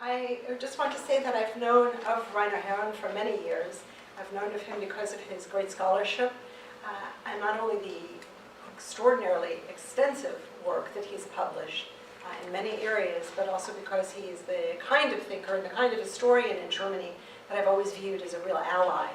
I just want to say that I've known of Rainer Herrn for many years. I've known of him because of his great scholarship, and not only the extraordinarily extensive work that he's published in many areas, but also because he is the kind of thinker and the kind of historian in Germany that I've always viewed as a real ally.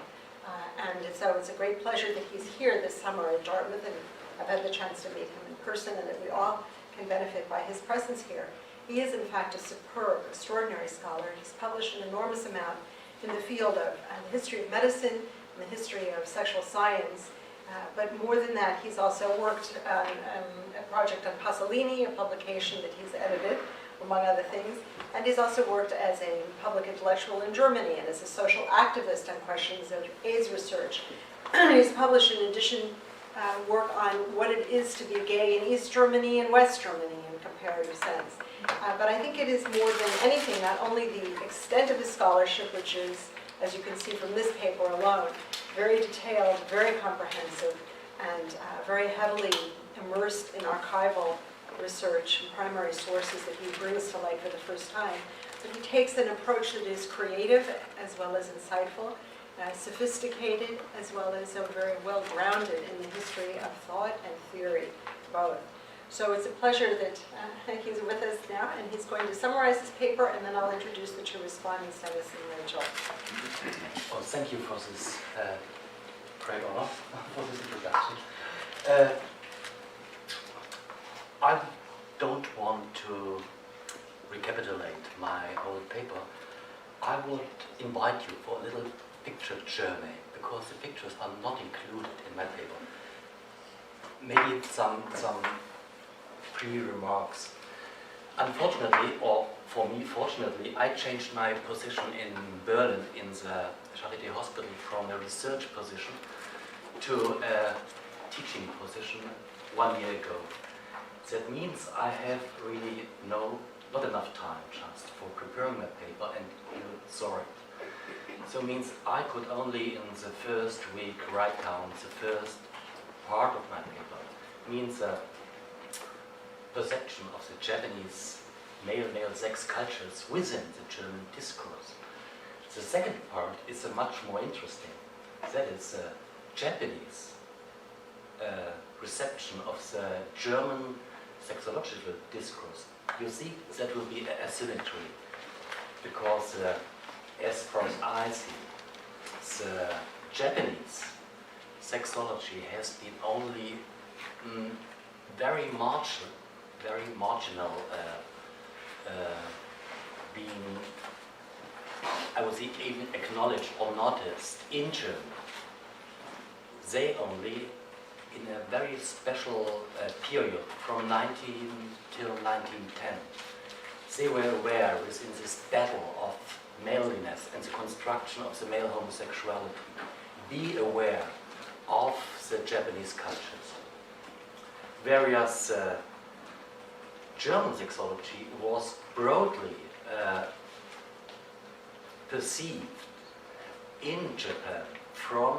And so it's a great pleasure that he's here this summer at Dartmouth, and I've had the chance to meet him in person, and that we all can benefit by his presence here. He is, in fact, a superb, extraordinary scholar. He's published an enormous amount in the field of the history of medicine and the history of sexual science. But more than that, he's also worked on a project on Pasolini, a publication that he's edited, among other things. And he's also worked as a public intellectual in Germany and as a social activist on questions of AIDS research. He's published, in addition, work on what it is to be gay in East Germany and West Germany in comparative sense. But I think it is more than anything, not only the extent of his scholarship, which is, as you can see from this paper alone, very detailed, very comprehensive, and very heavily immersed in archival research and primary sources that he brings to light for the first time. But he takes an approach that is creative as well as insightful, sophisticated as well as very well grounded in the history of thought and theory, both. So it's a pleasure that he's with us now, and he's going to summarize his paper, and then I'll introduce the two respondents, Dennis and Rachel. Well, thank you for this great honor, for this introduction. I don't want to recapitulate my whole paper. I would invite you for a little picture journey, because the pictures are not included in my paper. Maybe some pre-remarks. Unfortunately, or for me fortunately, I changed my position in Berlin in the Charité Hospital from a research position to a teaching position 1 year ago. That means I have really not enough time just for preparing my paper, and you saw it. So it means I could only in the first week write down the first part of my paper. It means the perception of the Japanese male-male sex cultures within the German discourse. The second part is much more interesting. That is the Japanese reception of the German sexological discourse. You see, that will be a asymmetry, because as far as I see, the Japanese sexology has been only very marginal being, I would say, even acknowledged or noticed in Germany. They only, in a very special period from 19 till 1910, they were aware within this battle of maleness and the construction of the male homosexuality, be aware of the Japanese cultures. Whereas German sexology was broadly perceived in Japan from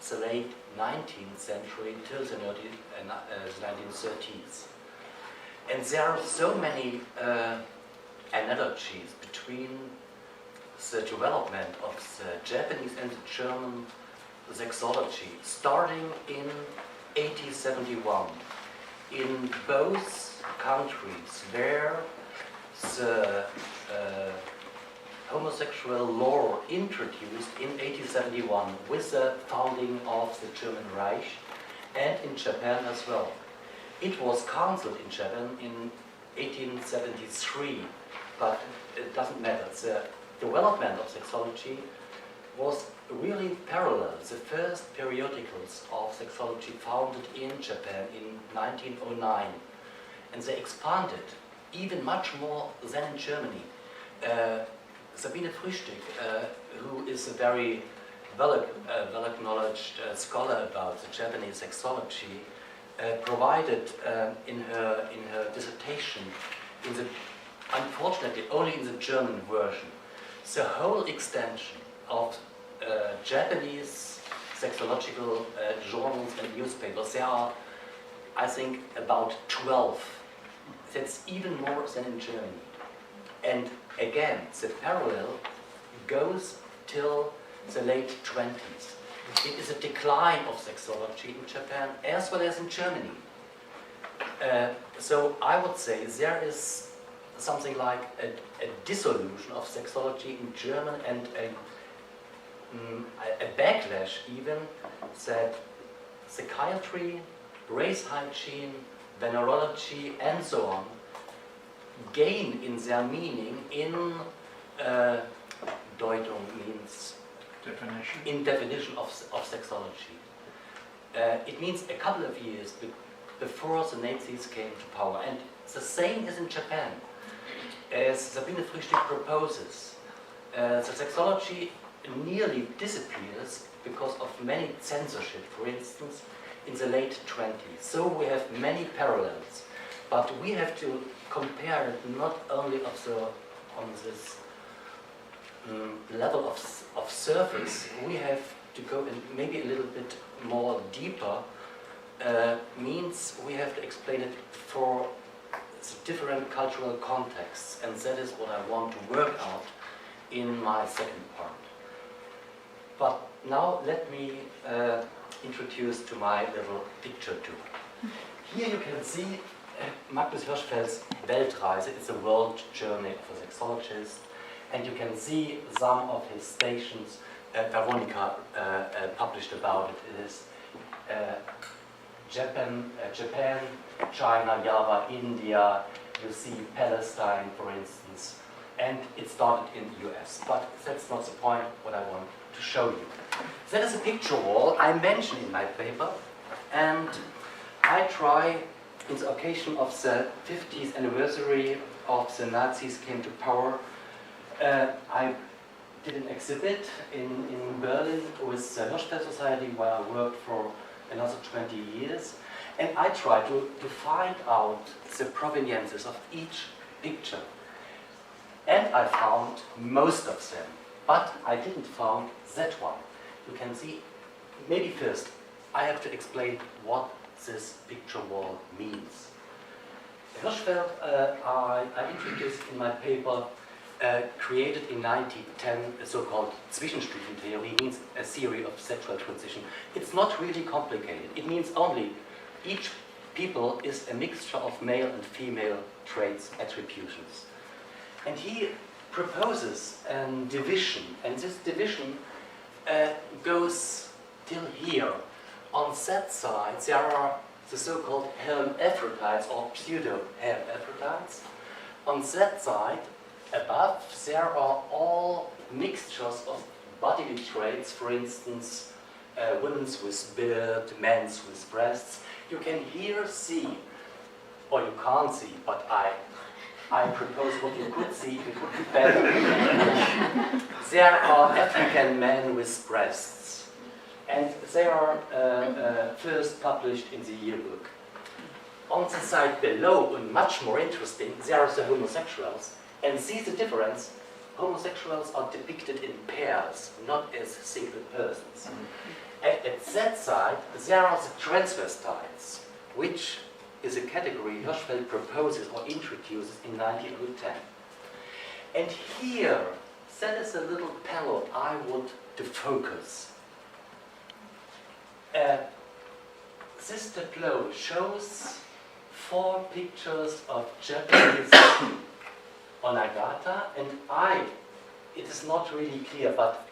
the late 19th century till the 1930s. And there are so many analogies between the development of the Japanese and the German sexology, starting in 1871. In both countries, where the homosexual law introduced in 1871 with the founding of the German Reich, and in Japan as well. It was cancelled in Japan in 1873, but it doesn't matter. The development of sexology was really parallel. The first periodicals of sexology founded in Japan in 1909, and they expanded even much more than in Germany. Sabine Frühstück, who is a very well-acknowledged scholar about the Japanese sexology, provided in her dissertation, unfortunately only in the German version, the whole extension of Japanese sexological journals and newspapers. There are, I think, about 12. That's even more than in Germany. And again, the parallel goes till the late 20s. It is a decline of sexology in Japan as well as in Germany. So I would say there is something like a dissolution of sexology in German and a backlash even that psychiatry, race hygiene, venerology and so on gain in their meaning in Deutung means definition. In definition of sexology. It means a couple of years before the Nazis came to power. And the same is in Japan. As Sabine Frühstück proposes, the sexology nearly disappears because of many censorship, for instance, in the late 20s. So we have many parallels. But we have to compare it not only on this level of surface, we have to go in maybe a little bit more deeper, means we have to explain it for the different cultural contexts, and that is what I want to work out in my second part. But now let me introduce to my little picture tour. Here you can see Magnus Hirschfeld's Weltreise. It's a world journey of a sexologist. And you can see some of his stations. Veronica published about it. It is Japan, China, Java, India. You see Palestine, for instance. And it started in the US. But that's not the point what I want to show you. That is a picture wall I mentioned in my paper. And I try, in the occasion of the 50th anniversary of the Nazis came to power, I did an exhibit in Berlin with the Hirschfeld Society where I worked for another 20 years, and I tried to find out the proveniences of each picture. And I found most of them, but I didn't find that one. You can see, maybe first, I have to explain what this picture wall means. Hirschfeld, I introduced in my paper, created in 1910 a so-called Zwischenstufentheory, means a theory of sexual transition. It's not really complicated. It means only each people is a mixture of male and female traits, attributions. And he proposes a division, and this division goes till here. On that side, there are the so-called hermaphrodites or pseudo-hermaphrodites. On that side, above, there are all mixtures of bodily traits, for instance, women's with beard, men's with breasts. You can here see, or you can't see, but I propose what you could see, it would be better. There are African men with breasts, and they are first published in the yearbook. On the side below, and much more interesting, there are the homosexuals. And see the difference? Homosexuals are depicted in pairs, not as single persons. And at that side, there are the transvestites, which is a category Hirschfeld proposes or introduces in 1910. And here, that is a little panel I want to focus. This tableau shows 4 pictures of Japanese Onnagata, and it is not really clear, but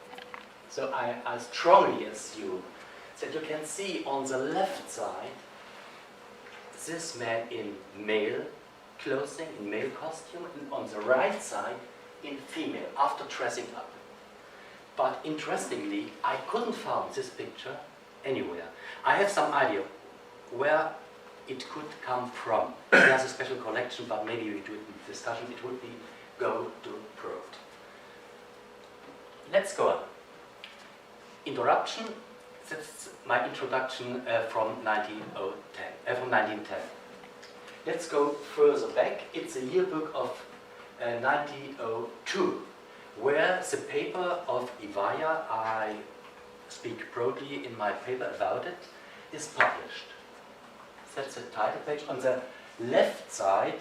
so I strongly assume that you can see on the left side this man in male clothing, in male costume, and on the right side in female, after dressing up. But interestingly, I couldn't find this picture anywhere. I have some idea where it could come from. There's a special collection, but maybe we do it in discussion. It would be go to prove. Let's go on. Interruption. That's my introduction from 1910. Let's go further back. It's a yearbook of 1902, where the paper of Ivaya, I speak broadly in my paper about it, is published. That's the title page. On the left side,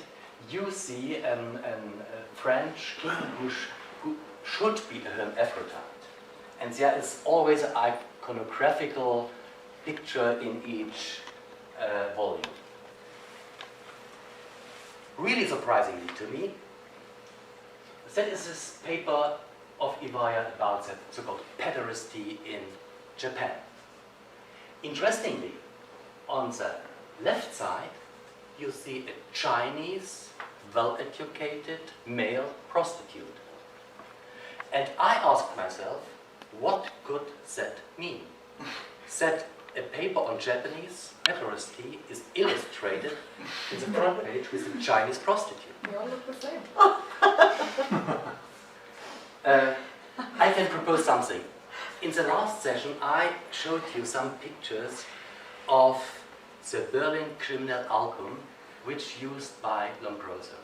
you see a French king who should be a hermaphrodite. And there is always an iconographical picture in each volume. Really surprisingly to me, that is this paper of Iwaya about the so-called pederasty in Japan. Interestingly, on the left side, you see a Chinese, well-educated male prostitute. And I asked myself, what could that mean? That a paper on Japanese pederasty is illustrated in the front page with a Chinese prostitute. They all look the same. I can propose something. In the last session, I showed you some pictures of the Berlin criminal album, which used by Lombroso.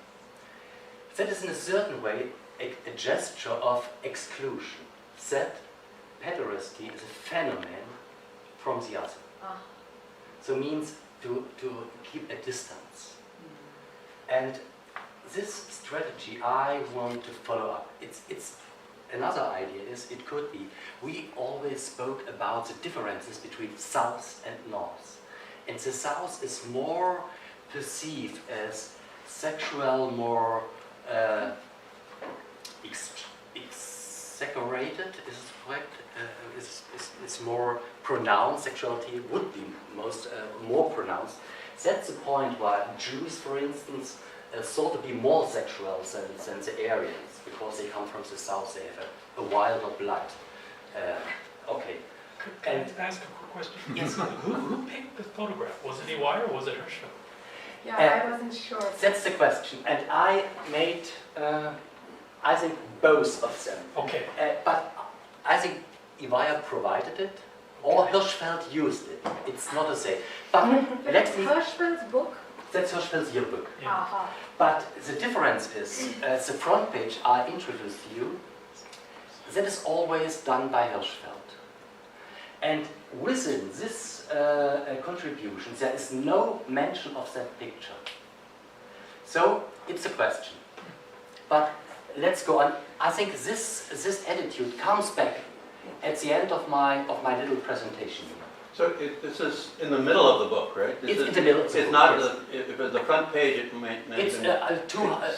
That is in a certain way a gesture of exclusion. That pederasty is a phenomenon from the other. So means to keep a distance. And this strategy I want to follow up. It's another idea is it could be, we always spoke about the differences between South and North. And the South is more perceived as sexual, more exaggerated, is it correct? Is more pronounced, sexuality would be more pronounced. That's the point why Jews, for instance, thought to be more sexual than the Aryans, because they come from the south, they have a wilder blood. Okay. Can I ask a quick question? Yes. Who picked the photograph? Was it Iwaya or was it Hirschfeld? Yeah, I wasn't sure. That's the question. And I made, I think, both of them. Okay. But I think Iwaya provided it, or Hirschfeld used it. It's not the same. But let me... Hirschfeld's book? That's Hirschfeld's yearbook. Yeah. But the difference is, the front page I introduced you, that is always done by Hirschfeld. And within this contribution, there is no mention of that picture. So it's a question. But let's go on. I think this attitude comes back at the end of my little presentation. So this is in the middle of the book, right? It's in the middle of the book. It's not yes. if it's the front page. It may. It's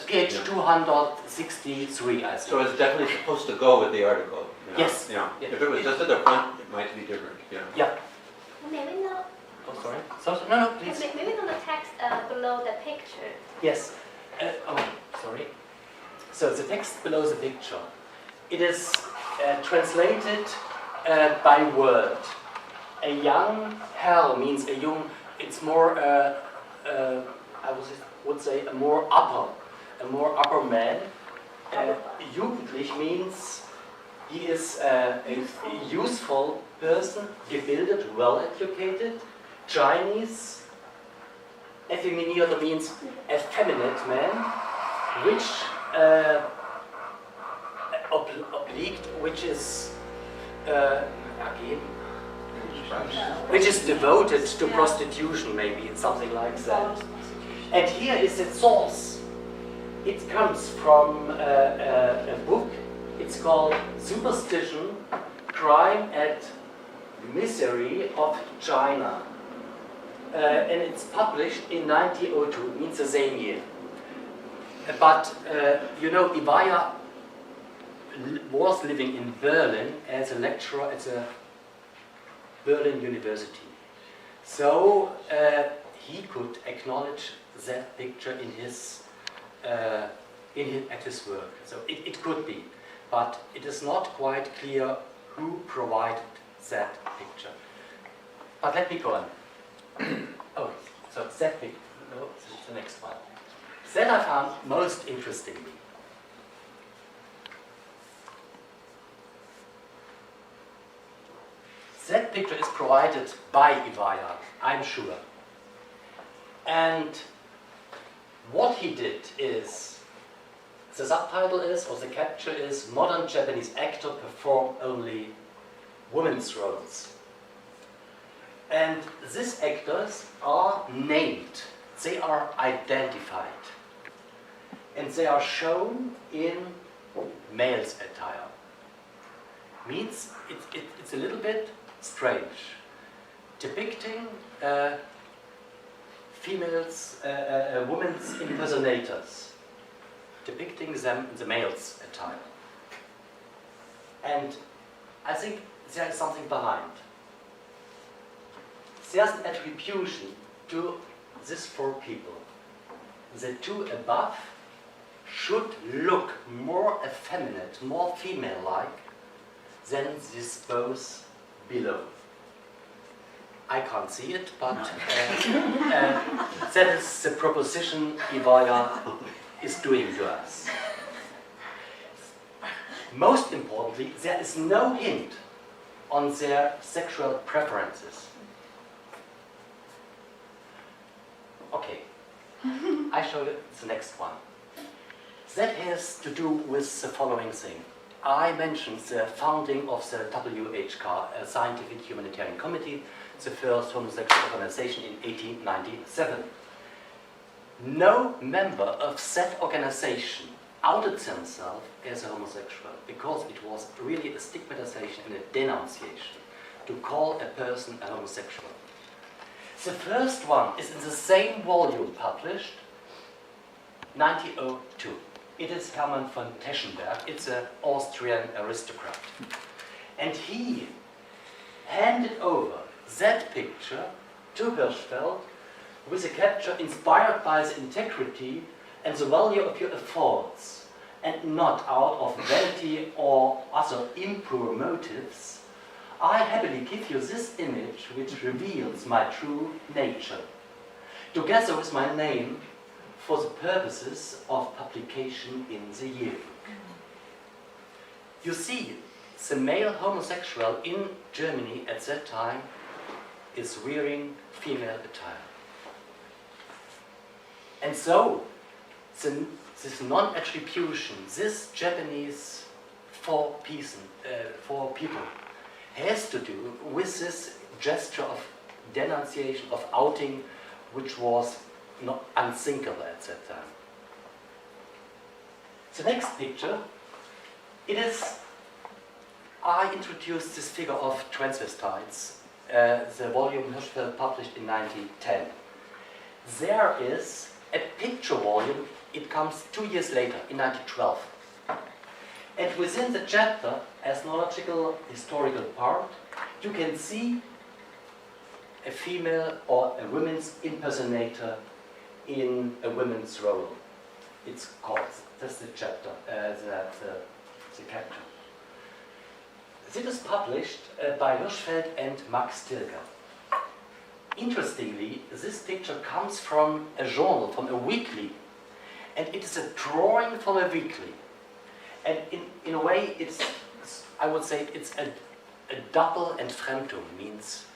page 263, I think. So it's definitely supposed to go with the article. You know? Yes. Yeah. Yeah. If it was just at the front, it might be different. Yeah. Yeah. Maybe not. Oh, sorry. No, please. Maybe not the text below the picture. Yes. Sorry. So the text below the picture, it is translated by word. A young Herr means a young. It's more. I would say a more upper man. Jugendlich means he is a useful person, gebildet, well educated. Chinese. Effeminierter means effeminate man, which obliqued, which is which is devoted to prostitution, maybe something like that. And here is its source. It comes from a book. It's called Superstition, Crime and Misery of China. And it's published in 1902, it means the same year. But, you know, Iwaya was living in Berlin as a lecturer at the Berlin University. So he could acknowledge that picture in his, at his work. So it could be, but it is not quite clear who provided that picture. But let me go on. Oh, so that picture, no, this is the next one. That I found most interesting. That picture is provided by Iwaya, I'm sure. And what he did is, the subtitle is, or the capture is, Modern Japanese actor perform only women's roles. And these actors are named, they are identified. and they are shown in male's attire. Means it's a little bit strange, depicting females, women's impersonators, depicting them in the male's attire. And I think there is something behind. There's an attribution to these four people. The two above should look more effeminate, more female-like than these both below. I can't see it, but that is the proposition Ivaya is doing to us. Most importantly, there is no hint on their sexual preferences. Okay, I show you the next one. That has to do with the following thing. I mentioned the founding of the WHK, a Scientific Humanitarian Committee, the first homosexual organization in 1897. No member of that organization outed themselves as a homosexual because it was really a stigmatization and a denunciation to call a person a homosexual. The first one is in the same volume published, 1902. It is Hermann von Teschenberg. It's an Austrian aristocrat. And he handed over that picture to Hirschfeld with a capture inspired by the integrity and the value of your efforts, and not out of vanity or other impure motives. I happily give you this image which reveals my true nature, together with my name, for the purposes of publication in the yearbook. You see, the male homosexual in Germany at that time is wearing female attire. And so, this non-attribution, this Japanese four people, has to do with this gesture of denunciation, of outing, which was not unthinkable at that time. The next picture, I introduced this figure of transvestites, the volume Hirschfeld published in 1910. There is a picture volume, it comes 2 years later, in 1912. And within the chapter, ethnological historical part, you can see a female or a woman's impersonator in a woman's role. It's called, that's the chapter, the capture. This is published by Hirschfeld and Max Tilger. Interestingly, this picture comes from a journal, from a weekly, and it is a drawing from a weekly. And in a way, I would say it's a double Entfremdung, means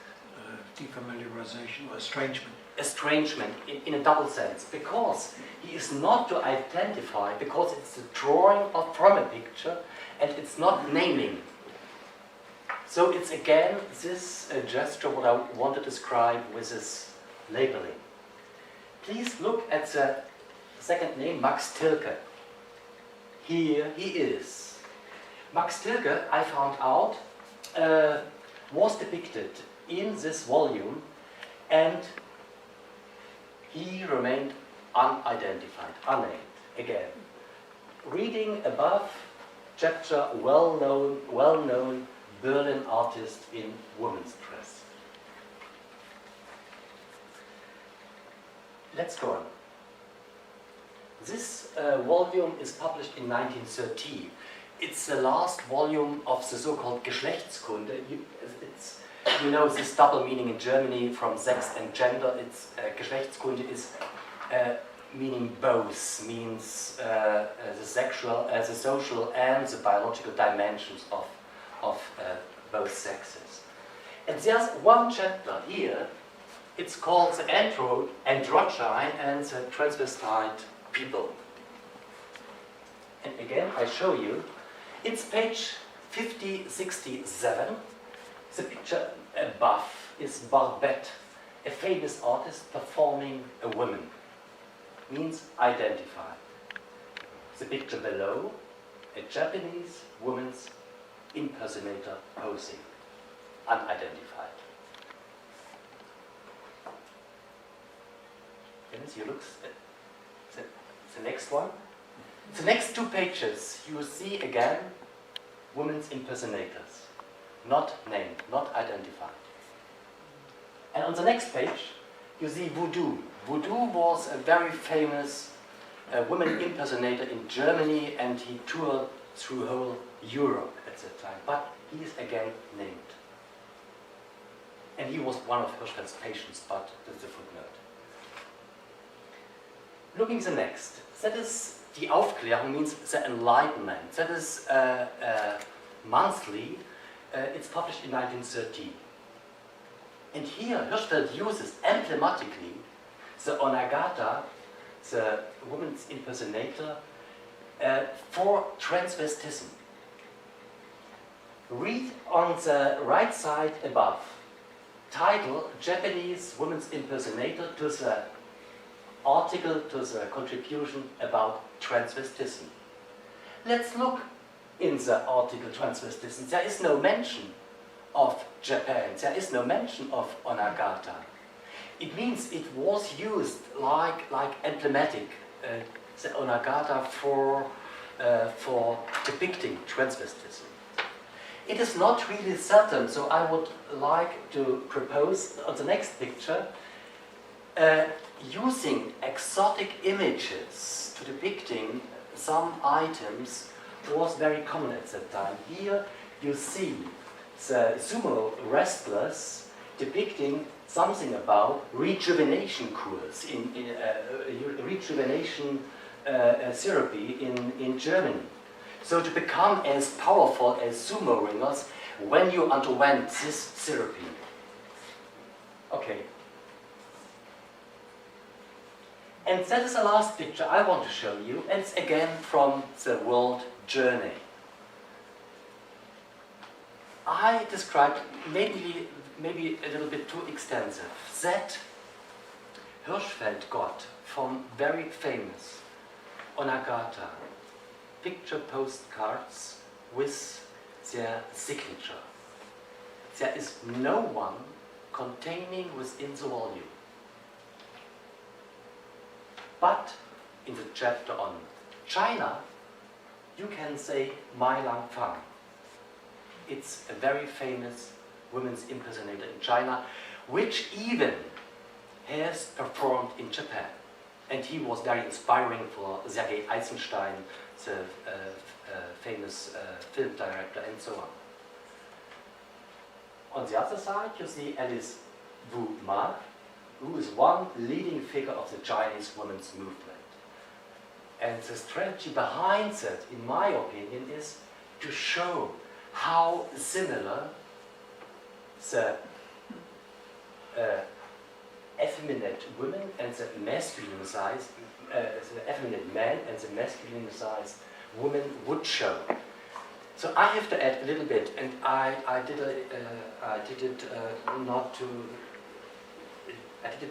defamiliarization or estrangement. Estrangement in a double sense, because he is not to identify, because it's a drawing from a picture and it's not naming. So it's again this gesture what I want to describe with this labeling. Please look at the second name, Max Tilke. Here he is. Max Tilke, I found out, was depicted in this volume, and he remained unidentified, unnamed. Again, reading above, chapter well-known Berlin artist in women's dress. Let's go on. This volume is published in 1913. It's the last volume of the so-called Geschlechtskunde. You know this double meaning in Germany from sex and gender. It's Geschlechtskunde is meaning both, means the sexual, the social, and the biological dimensions of both sexes. And there's one chapter here. It's called the androgyne and the transvestite people. And again, I show you. It's page 5067. The picture above is Barbette, a famous artist performing a woman. Means identify. the picture below, a Japanese woman's impersonator posing, unidentified. Dennis, you look at the next one. The next 2 pages, you see again women's impersonators, not named, not identified. And on the next page, you see voodoo. Voodoo was a very famous woman impersonator in Germany, and he toured through whole Europe at that time, but he is again named. And he was one of Hirschfeld's patients, but that's a footnote. Looking the next, that is the Aufklärung, means the Enlightenment. That is monthly. It's published in 1913. And here Hirschfeld uses emblematically the Onnagata, the woman's impersonator, for transvestism. Read on the right side above, title Japanese woman's impersonator, to the article, to the contribution about transvestism. Let's look in the article transvestism. There is no mention of Japan, there is no mention of Onnagata. It means it was used like emblematic, the Onnagata for depicting transvestism. It is not really certain, so I would like to propose on the next picture using exotic images to depicting some items was very common at that time. Here you see the sumo wrestlers depicting something about rejuvenation cures, in rejuvenation therapy in Germany. So to become as powerful as sumo ringers when you underwent this therapy. Okay. And that is the last picture I want to show you, and it's again from the World Journey. I described, maybe a little bit too extensive, that Hirschfeld got from very famous Onnagata picture postcards with their signature. There is no one containing within the volume. But in the chapter on China, you can say Mai Lang Fang. It's a very famous women's impersonator in China, which even has performed in Japan. And he was very inspiring for Sergei Eisenstein, the famous film director, and so on. On the other side, you see Alice Wu Ma, who is one leading figure of the Chinese women's movement. And the strategy behind that, in my opinion, is to show how similar the effeminate women and the masculine-sized, the effeminate man and the masculine-sized woman would show. So I have to add a little bit, and I did it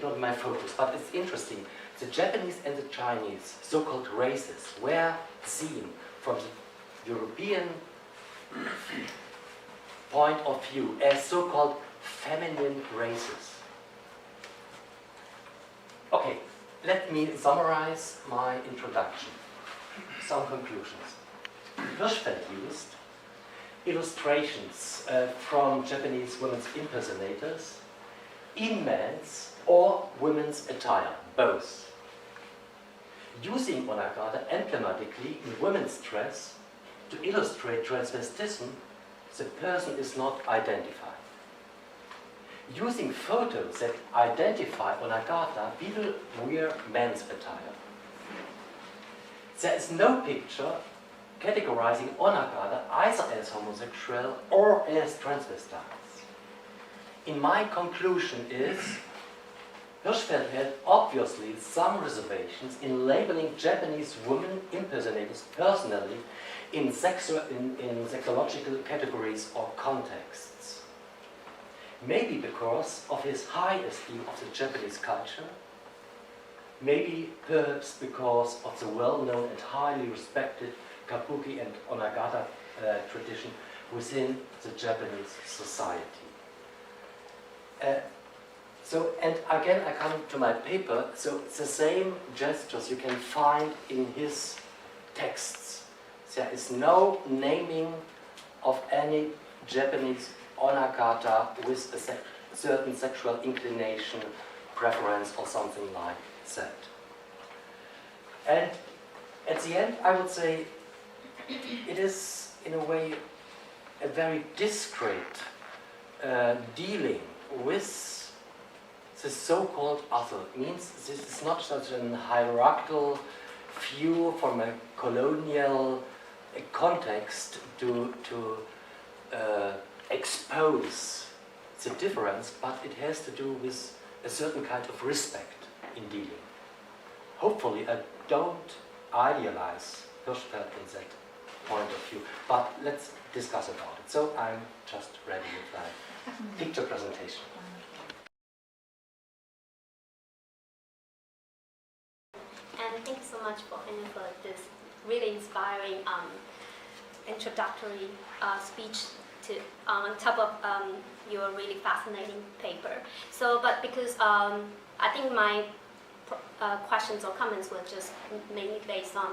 not in my focus, but it's interesting. The Japanese and the Chinese, so-called races, were seen from the European point of view as so-called feminine races. Okay, let me summarize my introduction. Some conclusions. Hirschfeld used illustrations from Japanese women's impersonators in men's or women's attire, both. Using Onnagata emblematically in women's dress to illustrate transvestism, the person is not identified. Using photos that identify Onnagata, people wear men's attire. There is no picture categorizing Onnagata either as homosexual or as transvestites. In my conclusion is, Hirschfeld had obviously some reservations in labeling Japanese women impersonators personally in sexological categories or contexts. Maybe because of his high esteem of the Japanese culture, maybe perhaps because of the well-known and highly respected Kabuki and Onnagata tradition within the Japanese society. And again, I come to my paper. So it's the same gestures you can find in his texts. There is no naming of any Japanese Onnagata with a certain sexual inclination, preference, or something like that. And at the end, I would say it is, in a way, a very discreet dealing with the so-called other. It means this is not such a hierarchical view from a colonial context to expose the difference, but it has to do with a certain kind of respect in dealing. Hopefully, I don't idealize Hirschfeld in that point of view, but let's discuss about it. So I'm just ready with my picture presentation. And thank you so much for this really inspiring introductory speech on top of your really fascinating paper. So, but because I think my questions or comments were just mainly based on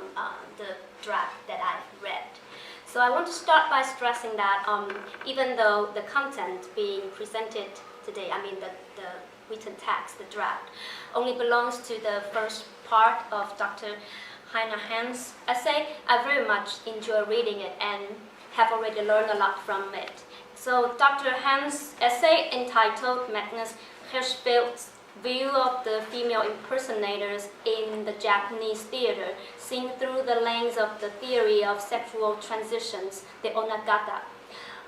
the draft that I've read. So I want to start by stressing that even though the content being presented today, I mean the written text, the draft, only belongs to the first part of Dr. Herrn's essay, I very much enjoy reading it and have already learned a lot from it. So Dr. Herrn's essay entitled Magnus Hirschfeld's View of the Female Impersonators in the Japanese Theater, seen through the lens of the theory of sexual transitions, the Onnagata,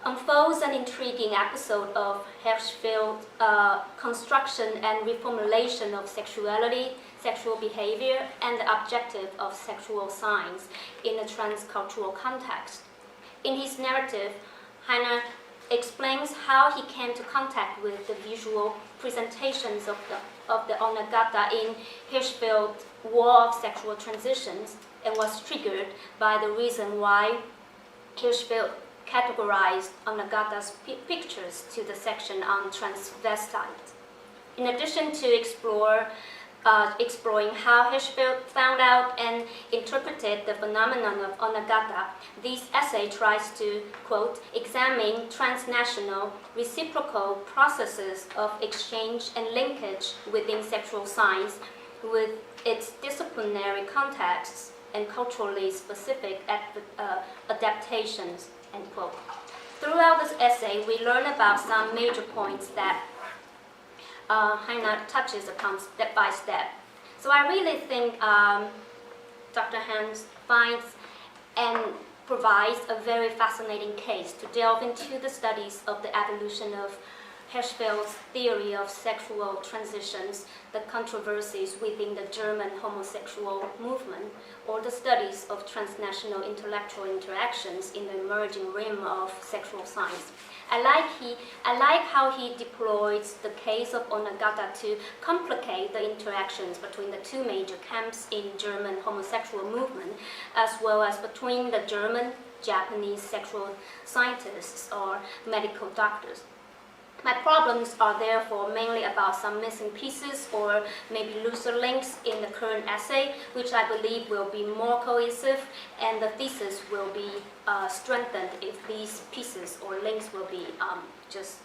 unfolds an intriguing episode of Hirschfeld's construction and reformulation of sexuality, sexual behavior, and the objective of sexual signs in a transcultural context. In his narrative, Herrn explains how he came to contact with the visual presentations of the Onnagata in Hirschfeld's War of Sexual Transitions, and was triggered by the reason why Hirschfeld categorized Onnagata's pictures to the section on transvestites. In addition to exploring how Hirschfeld found out and interpreted the phenomenon of Onnagata, this essay tries to, quote, examine transnational reciprocal processes of exchange and linkage within sexual science with its disciplinary contexts and culturally specific adaptations, end quote. Throughout this essay, we learn about some major points that Herrn touches upon step by step. So I really think Dr. Herrn finds and provides a very fascinating case to delve into the studies of the evolution of Hirschfeld's theory of sexual transitions, the controversies within the German homosexual movement, or the studies of transnational intellectual interactions in the emerging realm of sexual science. I like how he deploys the case of Onnagata to complicate the interactions between the two major camps in German homosexual movement, as well as between the German-Japanese sexual scientists or medical doctors. My problems are therefore mainly about some missing pieces or maybe looser links in the current essay, which I believe will be more cohesive, and the thesis will be strengthened if these pieces or links will be just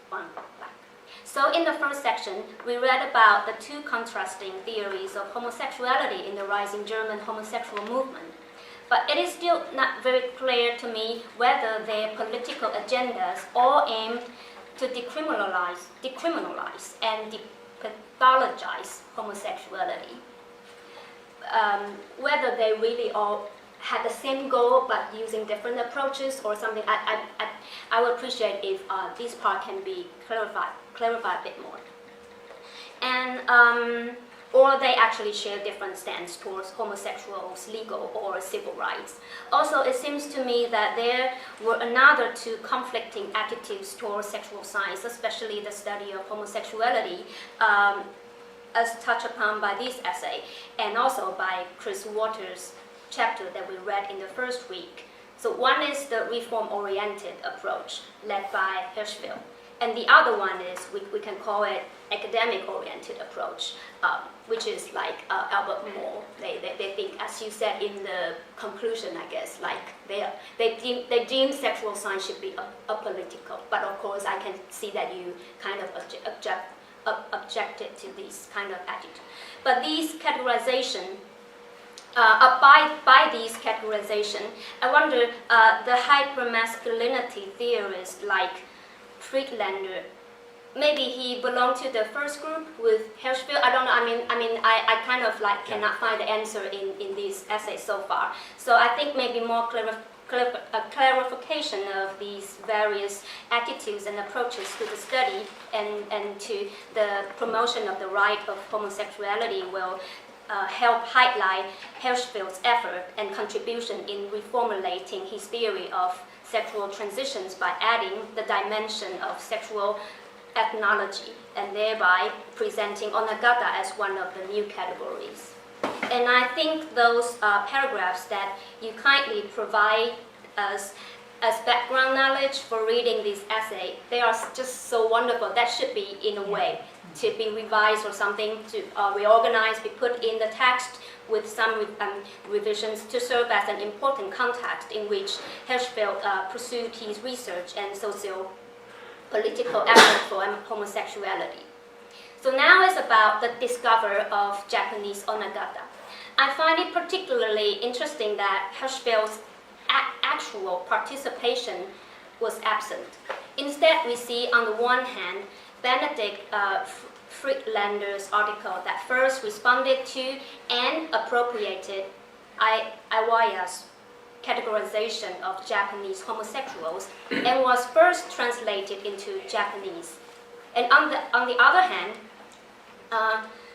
one back. So in the first section, we read about the two contrasting theories of homosexuality in the rising German homosexual movement. But it is still not very clear to me whether their political agendas all aim to decriminalize and depathologize homosexuality. Whether they really all had the same goal but using different approaches or something, I would appreciate if this part can be clarified a bit more. And or they actually share different stance towards homosexuals' legal or civil rights. Also, it seems to me that there were another two conflicting attitudes towards sexual science, especially the study of homosexuality, as touched upon by this essay, and also by Chris Waters' chapter that we read in the first week. So one is the reform-oriented approach led by Hirschfeld, and the other one is, we can call it academic-oriented approach, which is like Albert Moore. They think, as you said in the conclusion, I guess, like they deem sexual science should be apolitical. But of course, I can see that you kind of objected to this kind of attitude. But these categorization, by these categorization, I wonder the hypermasculinity theorists like Friedlander, maybe he belonged to the first group with Herschfeld. I don't know. I kind of like cannot find the answer in this essay so far. So I think maybe more clarification of these various attitudes and approaches to the study and to the promotion of the right of homosexuality will help highlight Hirschfeld's effort and contribution in reformulating his theory of sexual transitions by adding the dimension of sexual ethnology and thereby presenting Onnagata as one of the new categories. And I think those paragraphs that you kindly provide us as background knowledge for reading this essay, they are just so wonderful. That should be, in a way, to be revised or something, to reorganize, be put in the text with some revisions to serve as an important context in which Hirschfeld pursued his research and socio-political effort for homosexuality. So now it's about the discoverer of Japanese Onnagata. I find it particularly interesting that Hirschfeld's actual participation was absent. Instead, we see on the one hand Benedict Friedlander's article that first responded to and appropriated Iwaya's categorization of Japanese homosexuals and was first translated into Japanese. And on the other hand,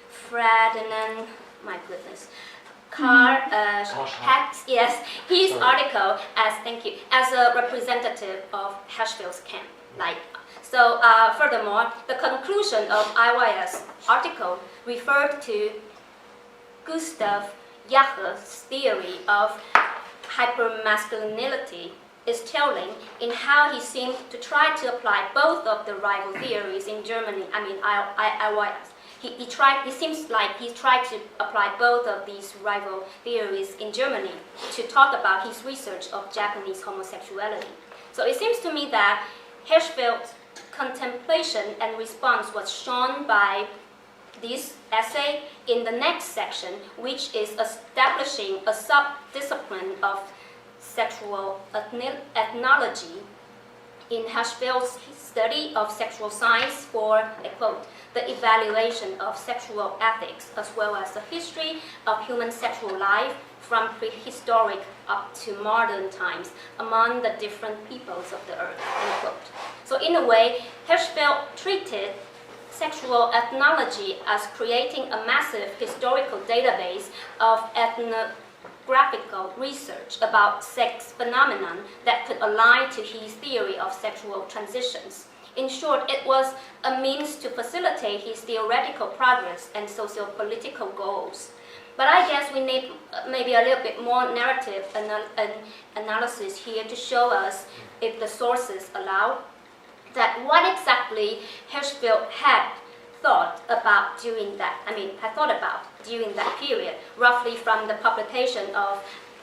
Ferdinand, my goodness, yes, his article as a representative of Hirschfeld's camp. Furthermore, the conclusion of Iwaya's article referred to Gustav Jacher's theory of hypermasculinity is telling in how he seemed to try to apply both of the rival theories in Germany. Iwaya's. It seems like he tried to apply both of these rival theories in Germany to talk about his research of Japanese homosexuality. So it seems to me that Hirschfeld's contemplation and response was shown by this essay in the next section, which is establishing a sub-discipline of sexual ethnology in Hirschfeld's study of sexual science for, I quote, the evaluation of sexual ethics as well as the history of human sexual life from prehistoric up to modern times among the different peoples of the earth, end quote. So in a way, Hirschfeld treated sexual ethnology as creating a massive historical database of ethnographical research about sex phenomenon that could align to his theory of sexual transitions. In short, it was a means to facilitate his theoretical progress and socio-political goals. But I guess we need maybe a little bit more narrative analysis here to show us, if the sources allow, that what exactly Hirschfeld had thought about during that period, roughly from the publication of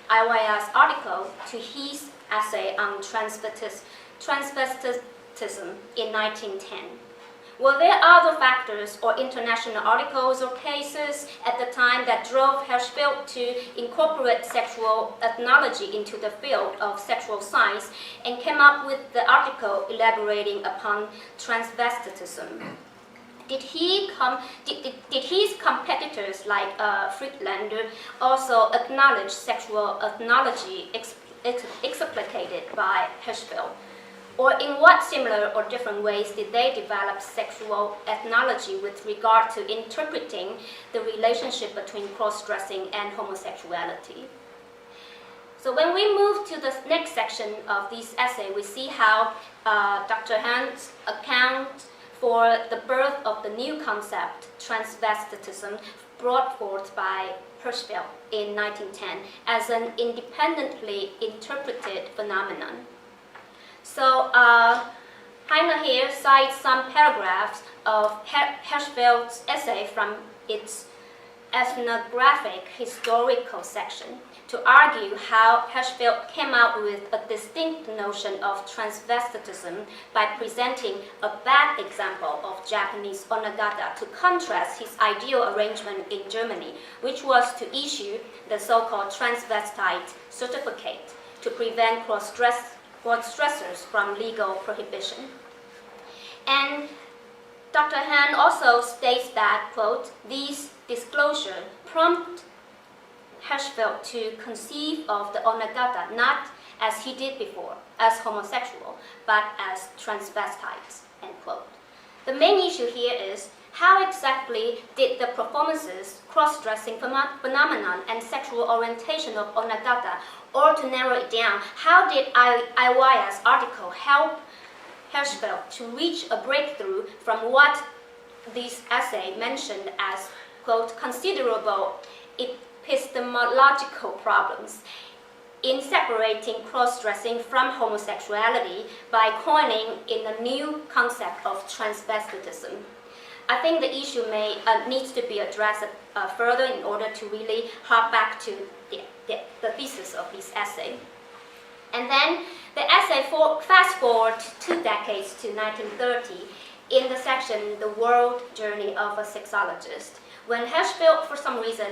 Iwaya's article to his essay on transvestitism in 1910. Were there other factors or international articles or cases at the time that drove Hirschfeld to incorporate sexual ethnology into the field of sexual science and came up with the article elaborating upon transvestitism? Did his competitors like Friedlander also acknowledge sexual ethnology explicated by Hirschfeld? Or in what similar or different ways did they develop sexual ethnology with regard to interpreting the relationship between cross-dressing and homosexuality? So when we move to the next section of this essay, we see how Dr. Herrn's account for the birth of the new concept, transvestitism, brought forth by Hirschfeld in 1910 as an independently interpreted phenomenon. So Heine here cites some paragraphs of Hirschfeld's essay from its ethnographic historical section to argue how Hirschfeld came out with a distinct notion of transvestitism by presenting a bad example of Japanese Onnagata to contrast his ideal arrangement in Germany, which was to issue the so-called transvestite certificate to prevent cross-dressers from legal prohibition. And Dr. Herrn also states that, quote, these disclosures prompt Heschel to conceive of the Onnagata not as he did before, as homosexual, but as transvestites, end quote. The main issue here is how exactly did the performances, cross-dressing phenomenon, and sexual orientation of Onnagata, or to narrow it down, how did Iwaya's article help Hirschfeld to reach a breakthrough from what this essay mentioned as, quote, considerable epistemological problems in separating cross-dressing from homosexuality by coining in a new concept of transvestitism. I think the issue needs to be addressed further in order to really hark back to the thesis of this essay. And then the essay fast forward 2 decades to 1930 in the section The World Journey of a Sexologist, when Hirschfeld, for some reason,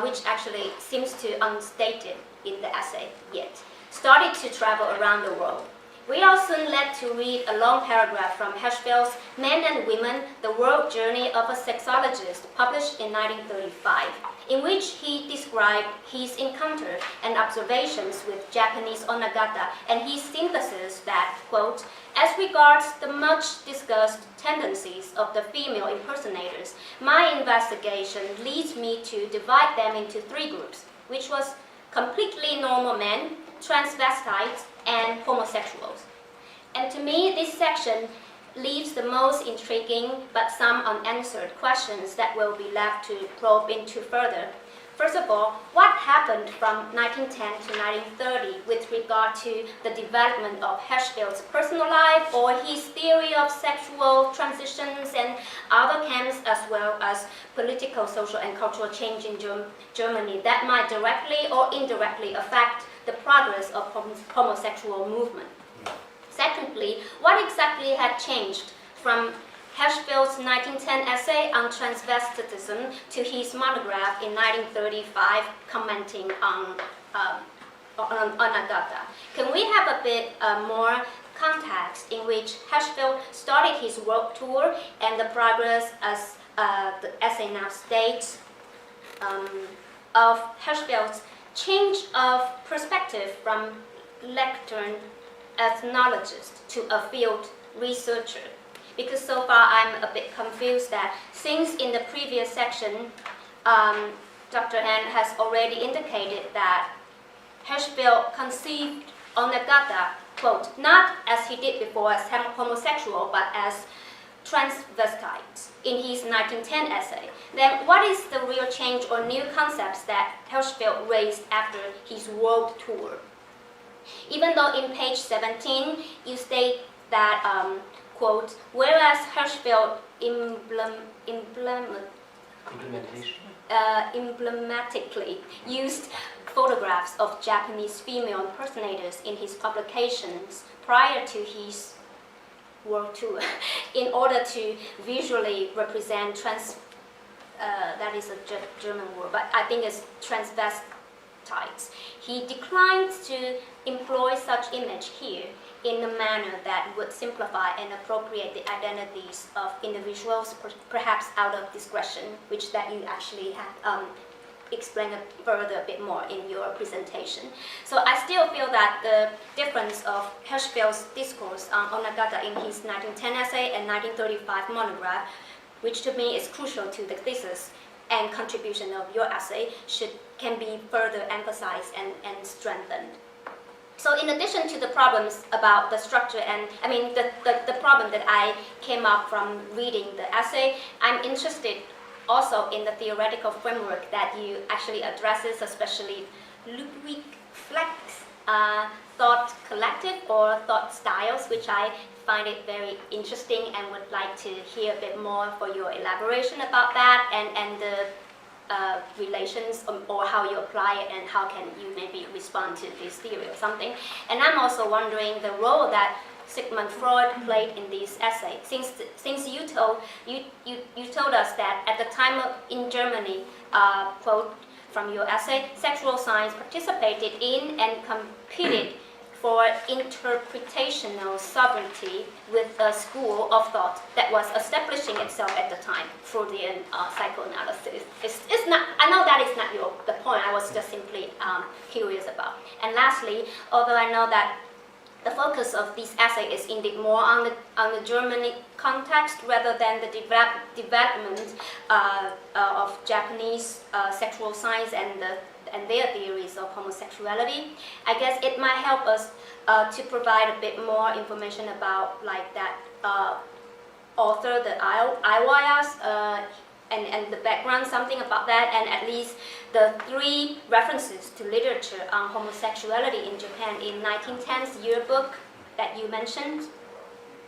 which actually seems to unstated in the essay yet, started to travel around the world. We are soon led to read a long paragraph from Hirschfeld's Men and Women, The World Journey of a Sexologist, published in 1935, in which he described his encounter and observations with Japanese Onnagata and his synthesis that, quote, as regards the much discussed tendencies of the female impersonators, my investigation leads me to divide them into 3 groups, which was completely normal men, transvestites, and homosexuals. And to me, this section leaves the most intriguing but some unanswered questions that will be left to probe into further. First of all, what happened from 1910 to 1930 with regard to the development of Hirschfeld's personal life or his theory of sexual transitions and other camps, as well as political, social, and cultural change in Germany that might directly or indirectly affect the progress of homosexual movement? Secondly, what exactly had changed from Hirschfeld's 1910 essay on transvestitism to his monograph in 1935 commenting on Onnagata? Can we have a bit more context in which Hirschfeld started his world tour and the progress, as the essay now states, of Hirschfeld's change of perspective from lectern ethnologist to a field researcher? Because so far I'm a bit confused that since in the previous section, Dr. Herrn has already indicated that Hirschfeld conceived Onnagata, quote, not as he did before as homosexual, but as transvestite in his 1910 essay. Then what is the real change or new concepts that Hirschfeld raised after his world tour? Even though in page 17 you state that, quote, whereas Hirschfeld emblematically used photographs of Japanese female impersonators in his publications prior to his world tour in order to visually represent that is a German word, but I think it's transvestites. He declined to employ such image here in a manner that would simplify and appropriate the identities of individuals, perhaps out of discretion, which that you actually have explained further a bit more in your presentation. So I still feel that the difference of Hirschfeld's discourse on Onnagata in his 1910 essay and 1935 monograph, which to me is crucial to the thesis and contribution of your essay, can be further emphasized and strengthened. So in addition to the problems about the structure and, the problem that I came up from reading the essay, I'm interested also in the theoretical framework that you actually addresses, especially Ludwig Fleck's thought collective or thought styles, which I find it very interesting and would like to hear a bit more for your elaboration about that and the relations or how you apply it and how can you maybe respond to this theory or something. And I'm also wondering the role that Sigmund Freud played in this essay. Since you told us that at the time in Germany, quote from your essay, sexual science participated in and competed for interpretational sovereignty with a school of thought that was establishing itself at the time, Freudian psychoanalysis. It's not, I know that is not the point, I was just simply curious about. And lastly, although I know that the focus of this essay is indeed more on the German context rather than the development of Japanese sexual science and their theories of homosexuality. I guess it might help us to provide a bit more information about like that author, the Iwayas, and the background, something about that, and at least the 3 references to literature on homosexuality in Japan in 1910's yearbook that you mentioned.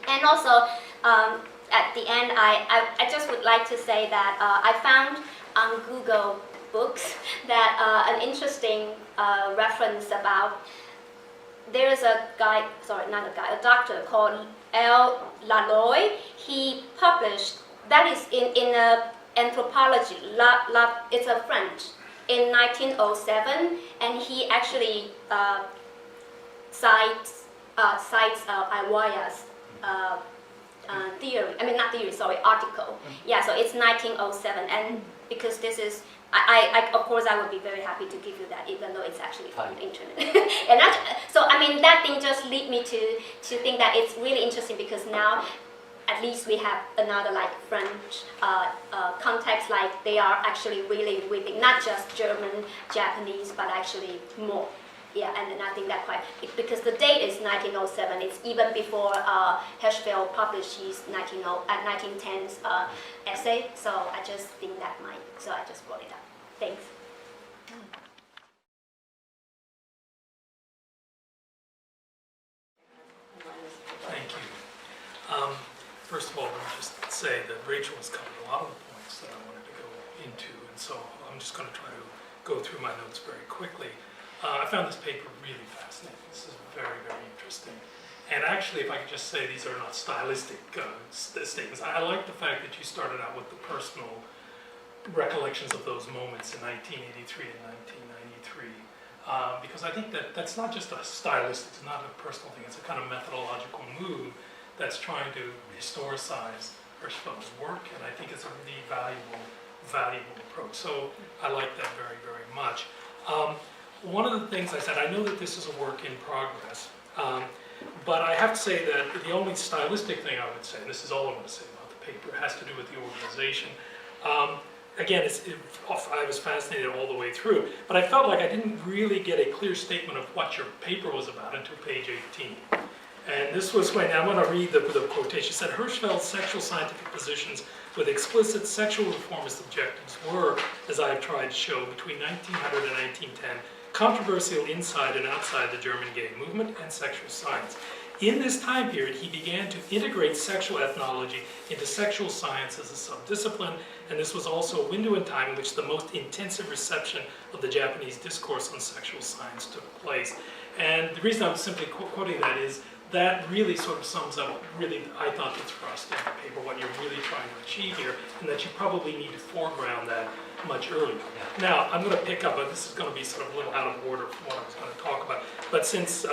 And also, at the end, I just would like to say that I found on Google Books that an interesting reference about, there is a guy, sorry, not a guy, a doctor called L. Laloy. He published, that is in a anthropology, it's a French, in 1907, and he actually cites Iwaya's theory, not theory, sorry, article. Yeah, so it's 1907, and because this is, of course, I would be very happy to give you that, even though it's actually from the internet. And that thing just lead me to think that it's really interesting because now, at least we have another like French context, like they are actually really reading, not just German, Japanese, but actually more. Yeah, and then I think that quite, because the date is 1907, it's even before Hirschfeld published his 1910's essay, so I just think that so I just brought it up. Thanks. Thank you. First of all, let me just say that Rachel has covered a lot of the points that I wanted to go into, and so I'm just going to try to go through my notes very quickly. I found this paper really fascinating. This is very, very interesting. And actually, if I could just say, these are not stylistic statements. I like the fact that you started out with the personal recollections of those moments in 1983 and 1993. Because I think that that's not just a stylist, it's not a personal thing, it's a kind of methodological move that's trying to historicize Hirschfeld's work, and I think it's a really valuable approach. So I like that very, very much. One of the things I said, I know that this is a work in progress, but I have to say that the only stylistic thing I would say, and this is all I'm going to say about the paper, has to do with the organization. Again, I was fascinated all the way through, but I felt like I didn't really get a clear statement of what your paper was about until page 18. And this was when, I'm going to read the quotation. It said, Hirschfeld's sexual scientific positions with explicit sexual reformist objectives were, as I have tried to show, between 1900 and 1910, controversial inside and outside the German gay movement and sexual science. In this time period, he began to integrate sexual ethnology into sexual science as a subdiscipline, and this was also a window in time in which the most intensive reception of the Japanese discourse on sexual science took place. And the reason I'm simply quoting that is that really sort of sums up, really, I thought, the thrust of the paper, what you're really trying to achieve here, and that you probably need to foreground that much earlier. Now, I'm going to pick up, but this is going to be sort of a little out of order from what I was going to talk about, but since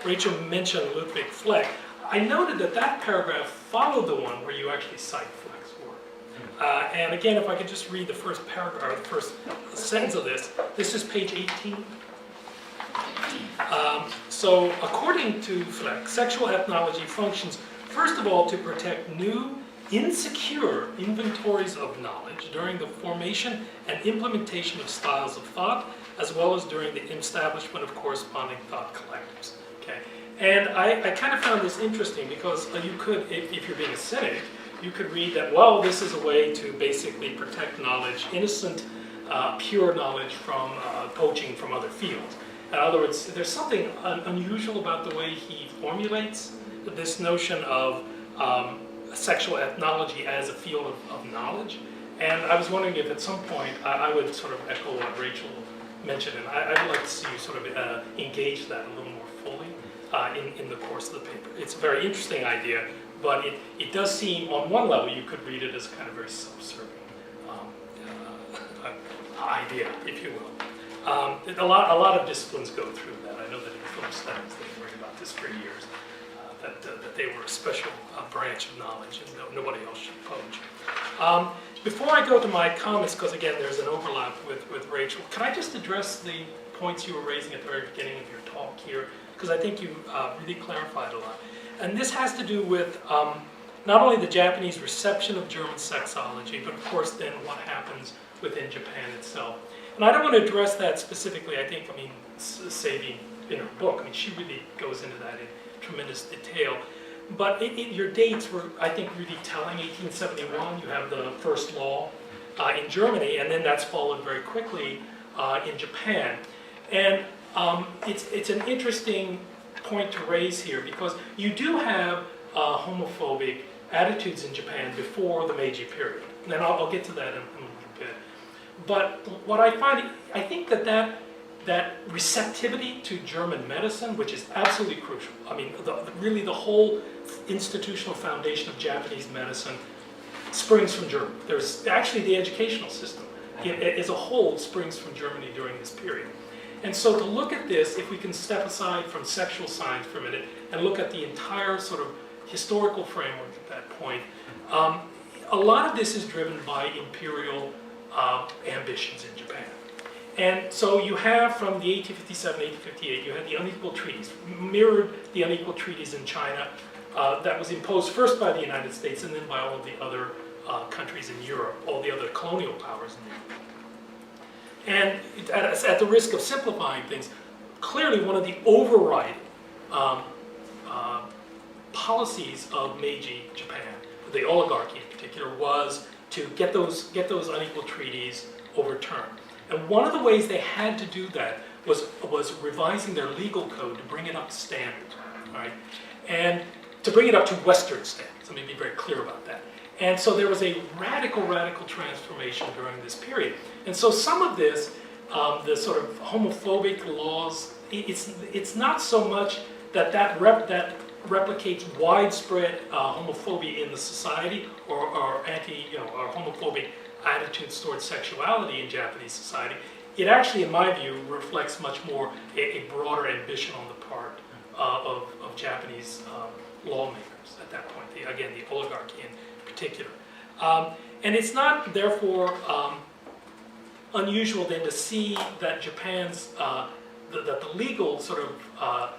Rachel mentioned Ludwig Fleck, I noted that that paragraph followed the one where you actually cite Fleck's work. And again, if I could just read the first paragraph, or the first sentence of this, this is page 18. So, according to Fleck, sexual ethnology functions, first of all, to protect new, insecure inventories of knowledge during the formation and implementation of styles of thought, as well as during the establishment of corresponding thought collectives. And I kind of found this interesting because you could, if you're being a cynic, you could read that, well, this is a way to basically protect knowledge, innocent, pure knowledge from poaching from other fields. In other words, there's something unusual about the way he formulates this notion of sexual ethnology as a field of knowledge. And I was wondering if at some point I would sort of echo what Rachel mentioned, and I'd like to see you sort of engage that a little more fully in the course of the paper. It's a very interesting idea, but it does seem, on one level, you could read it as kind of very self-serving idea, if you will. A lot of disciplines go through that. I know that in film studies they've been writing about this for years, that they were a special branch of knowledge and nobody else should poach. Before I go to my comments, because again there's an overlap with Rachel, can I just address the points you were raising at the very beginning of your talk here? Because I think you really clarified a lot. And this has to do with not only the Japanese reception of German sexology, but of course then what happens within Japan itself. And I don't want to address that specifically. I mean, Sadie in her book, she really goes into that in tremendous detail. But your dates were, I think, really telling. 1871, you have the first law in Germany, and then that's followed very quickly in Japan. And it's an interesting point to raise here, because you do have homophobic attitudes in Japan before the Meiji period. And then I'll get to that in a little bit. But what I find, I think that receptivity to German medicine, which is absolutely crucial. I mean, really the whole institutional foundation of Japanese medicine springs from Germany. There's actually the educational system as a whole springs from Germany during this period. And so to look at this, if we can step aside from sexual science for a minute and look at the entire sort of historical framework at that point, a lot of this is driven by imperial ambitions in Japan. And so you have, from the 1857, 1858, you had the unequal treaties, mirrored the unequal treaties in China that was imposed first by the United States and then by all of the other countries in Europe, all the other colonial powers in Europe. And at the risk of simplifying things, clearly one of the overriding policies of Meiji Japan, the oligarchy in particular, was to get those unequal treaties overturned. And one of the ways they had to do that was revising their legal code to bring it up to standards, right? And to bring it up to Western standards. Let me be very clear about that. And so there was a radical transformation during this period. And so some of this, the sort of homophobic laws, it's not so much that replicates widespread homophobia in the society or or homophobic attitudes towards sexuality in Japanese society. It actually, in my view, reflects much more a broader ambition on the part of Japanese lawmakers at that point. Again, the oligarchy in particular. And it's not, therefore, unusual then to see that Japan's, that the legal sort of,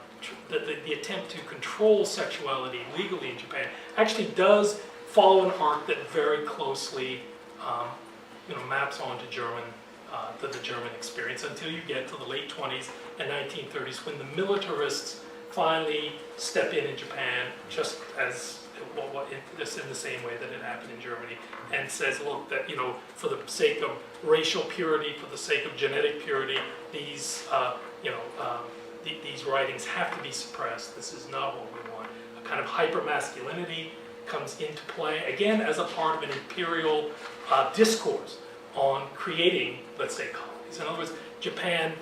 the attempt to control sexuality legally in Japan actually does follow an arc that very closely maps onto the German experience until you get to the late 20s and 1930s when the militarists finally step in Japan, just as just in the same way that it happened in Germany, and says, look, that for the sake of racial purity, for the sake of genetic purity, these these writings have to be suppressed. This is not what we want. A kind of hypermasculinity comes into play, again, as a part of an imperial discourse on creating, let's say, colonies. In other words, Japan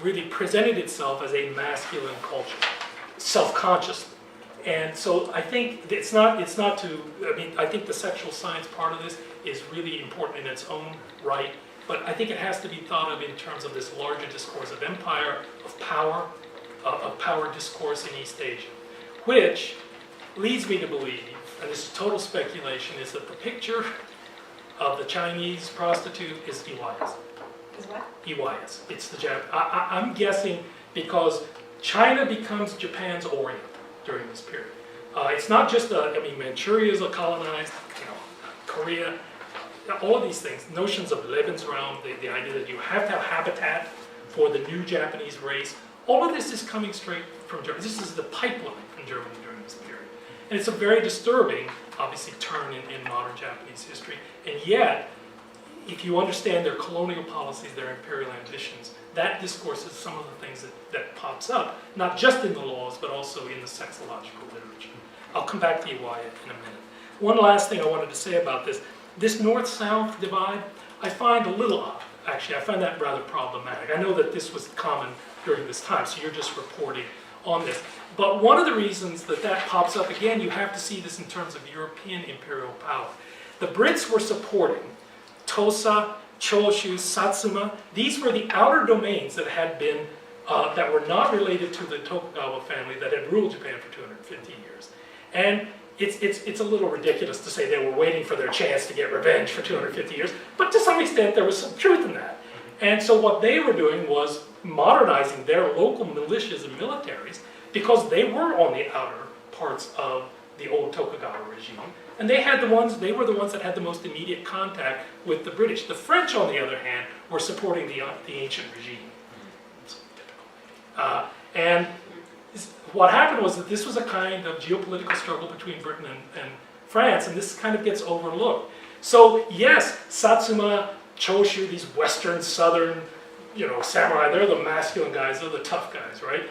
really presented itself as a masculine culture, self-consciously. And so I think it's not to, I think the sexual science part of this is really important in its own right, but I think it has to be thought of in terms of this larger discourse of empire, of power discourse in East Asia, which leads me to believe, and this is total speculation, is that the picture of the Chinese prostitute is Iwaias. Is what? Iwaias. It's the Jap. I'm guessing because China becomes Japan's Orient during this period. It's not just Manchuria is colonized, Korea, all of these things, notions of Lebensraum, the idea that you have to have habitat for the new Japanese race, all of this is coming straight from Germany. This is the pipeline from Germany during this period. And it's a very disturbing, obviously, turn in modern Japanese history. And yet, if you understand their colonial policies, their imperial ambitions, that discourse is some of the things that pops up, not just in the laws, but also in the sexological literature. I'll come back to Iwaya in a minute. One last thing I wanted to say about this north-south divide, I find a little odd. Actually, I find that rather problematic. I know that this was common during this time, so you're just reporting on this. But one of the reasons that pops up, again, you have to see this in terms of European imperial power. The Brits were supporting Tosa, Choshu, Satsuma. These were the outer domains that had been, that were not related to the Tokugawa family that had ruled Japan for 250 years. And it's a little ridiculous to say they were waiting for their chance to get revenge for 250 years, but to some extent there was some truth in that. And so what they were doing was modernizing their local militias and militaries because they were on the outer parts of the old Tokugawa regime. And they were the ones that had the most immediate contact with the British. The French, on the other hand, were supporting the ancient regime. And what happened was that this was a kind of geopolitical struggle between Britain and France, and this kind of gets overlooked. So yes, Satsuma, Choshu, these western, southern, samurai, they're the masculine guys, they're the tough guys, right?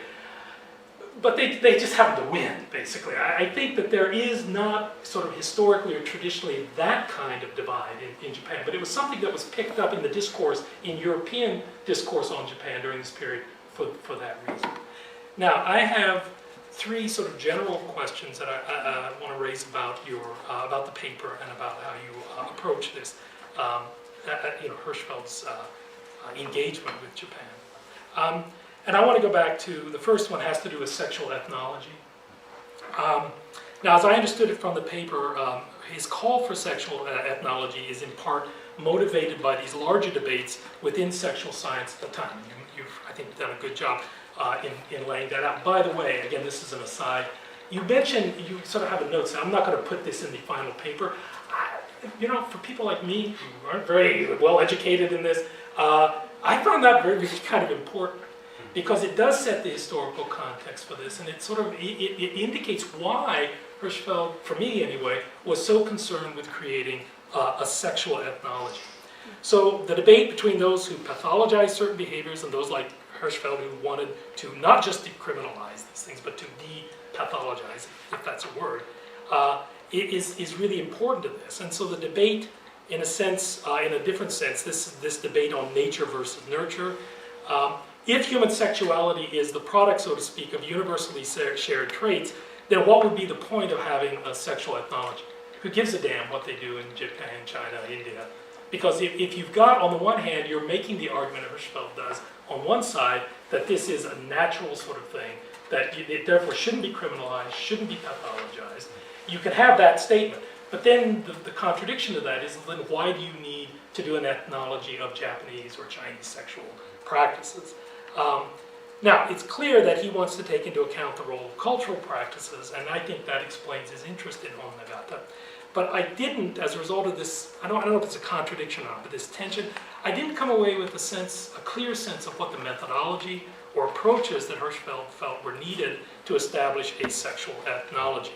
But they just happen to win, basically. I think that there is not sort of historically or traditionally that kind of divide in Japan, but it was something that was picked up in the discourse, in European discourse on Japan during this period for that reason. Now, I have three sort of general questions that I want to raise about about the paper and about how you approach this, Hirschfeld's engagement with Japan. And I want to go back to, the first one has to do with sexual ethnology. Now, as I understood it from the paper, his call for sexual ethnology is in part motivated by these larger debates within sexual science at the time. You've, I think, done a good job in laying that out. By the way, again, this is an aside. You mentioned, you sort of have a note, so I'm not going to put this in the final paper. For people like me who aren't very well educated in this, I found that very kind of important, because it does set the historical context for this, and it sort of it indicates why Hirschfeld, for me anyway, was so concerned with creating a sexual ethnology. So the debate between those who pathologize certain behaviors and those like Hirschfeld who wanted to not just decriminalize these things, but to de-pathologize, if that's a word, is really important to this. And so the debate, in a sense, in a different sense, this debate on nature versus nurture. If human sexuality is the product, so to speak, of universally shared traits, then what would be the point of having a sexual ethnology? Who gives a damn what they do in Japan, China, India? Because if you've got, on the one hand, you're making the argument Hirschfeld does, on one side, that this is a natural sort of thing, that it therefore shouldn't be criminalized, shouldn't be pathologized. You can have that statement. But then the contradiction to that is, then why do you need to do an ethnology of Japanese or Chinese sexual practices? Now, it's clear that he wants to take into account the role of cultural practices, and I think that explains his interest in Onnagata. But I didn't, as a result of this, I don't know if it's a contradiction or not, but this tension, I didn't come away with a clear sense of what the methodology or approaches that Hirschfeld felt were needed to establish a sexual ethnology.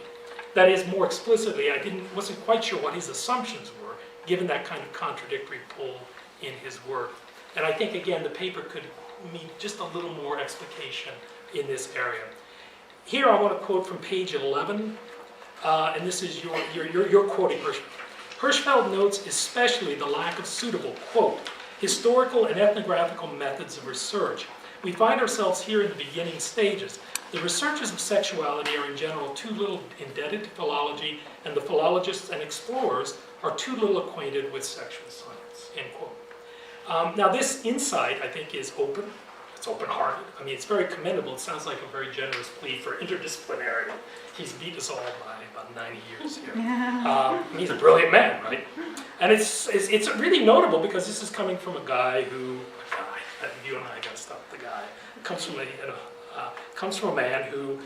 That is, more explicitly, wasn't quite sure what his assumptions were, given that kind of contradictory pull in his work. And I think, again, the paper could mean just a little more explication in this area. Here I want to quote from page 11, and this is you're quoting Hirschfeld. Hirschfeld notes especially the lack of suitable, quote, historical and ethnographical methods of research. We find ourselves here in the beginning stages. The researchers of sexuality are in general too little indebted to philology, and the philologists and explorers are too little acquainted with sexual science, end quote. Now this insight, I think, is open. It's open-hearted. I mean, it's very commendable. It sounds like a very generous plea for interdisciplinarity. He's beat us all by about 90 years here. He's a brilliant man, right? And it's really notable because this is coming from a guy who, you and I got to stop the guy, comes from a man who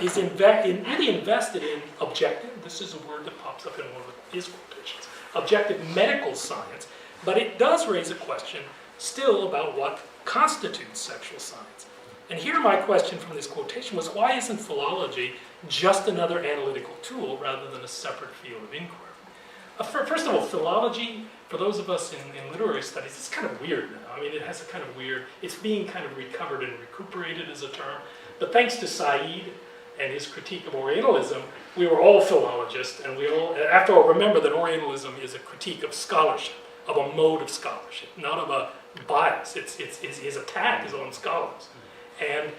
is really invested in objective, this is a word that pops up in one of his quotations, objective medical science, but it does raise a question still about what constitutes sexual science. And here my question from this quotation was, why isn't philology just another analytical tool rather than a separate field of inquiry? First of all, philology, for those of us in literary studies, it's kind of weird now. I mean, it has a kind of weird, it's being kind of recovered and recuperated as a term. But thanks to Said and his critique of Orientalism, we were all philologists, and we all, after all, remember that Orientalism is a critique of scholarship, of a mode of scholarship, not of a bias. It's his attack is on scholars. And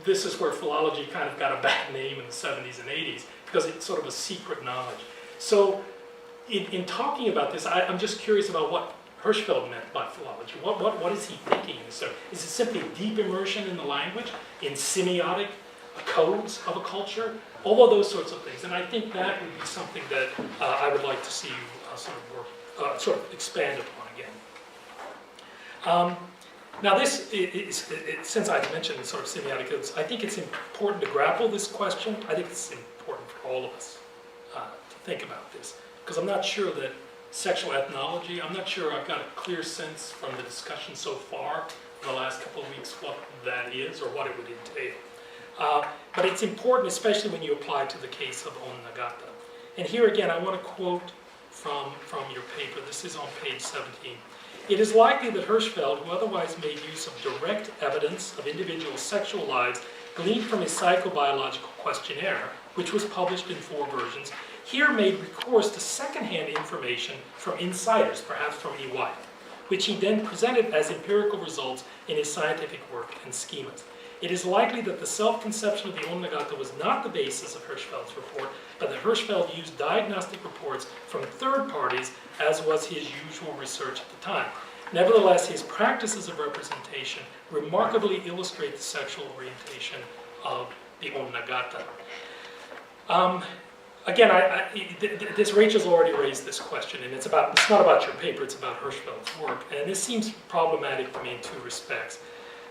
this is where philology kind of got a bad name in the 70s and 80s, because it's sort of a secret knowledge. So in talking about this, I'm just curious about what Hirschfeld meant by philology. What is he thinking? So is it simply deep immersion in the language, in semiotic codes of a culture? All of those sorts of things. And I think that would be something that I would like to see you sort of expand upon again. Now this is since I mentioned sort of semiotic codes, I think it's important to grapple this question. I think it's important for all of us to think about this. Because I'm not sure that sexual ethnology, I'm not sure I've got a clear sense from the discussion so far in the last couple of weeks what that is or what it would entail. But it's important, especially when you apply to the case of Onnagata. And here again, I want to quote from your paper. This is on page 17. It is likely that Hirschfeld, who otherwise made use of direct evidence of individual sexual lives gleaned from his psychobiological questionnaire, which was published in 4 versions, here made recourse to secondhand information from insiders, perhaps from Hui, which he then presented as empirical results in his scientific work and schemas. It is likely that the self-conception of the Onnagata was not the basis of Hirschfeld's report, but that Hirschfeld used diagnostic reports from third parties, as was his usual research at the time. Nevertheless, his practices of representation remarkably illustrate the sexual orientation of the Onnagata. Again, Rachel's already raised this question, and it's not about your paper, it's about Hirschfeld's work, and this seems problematic to me in 2 respects.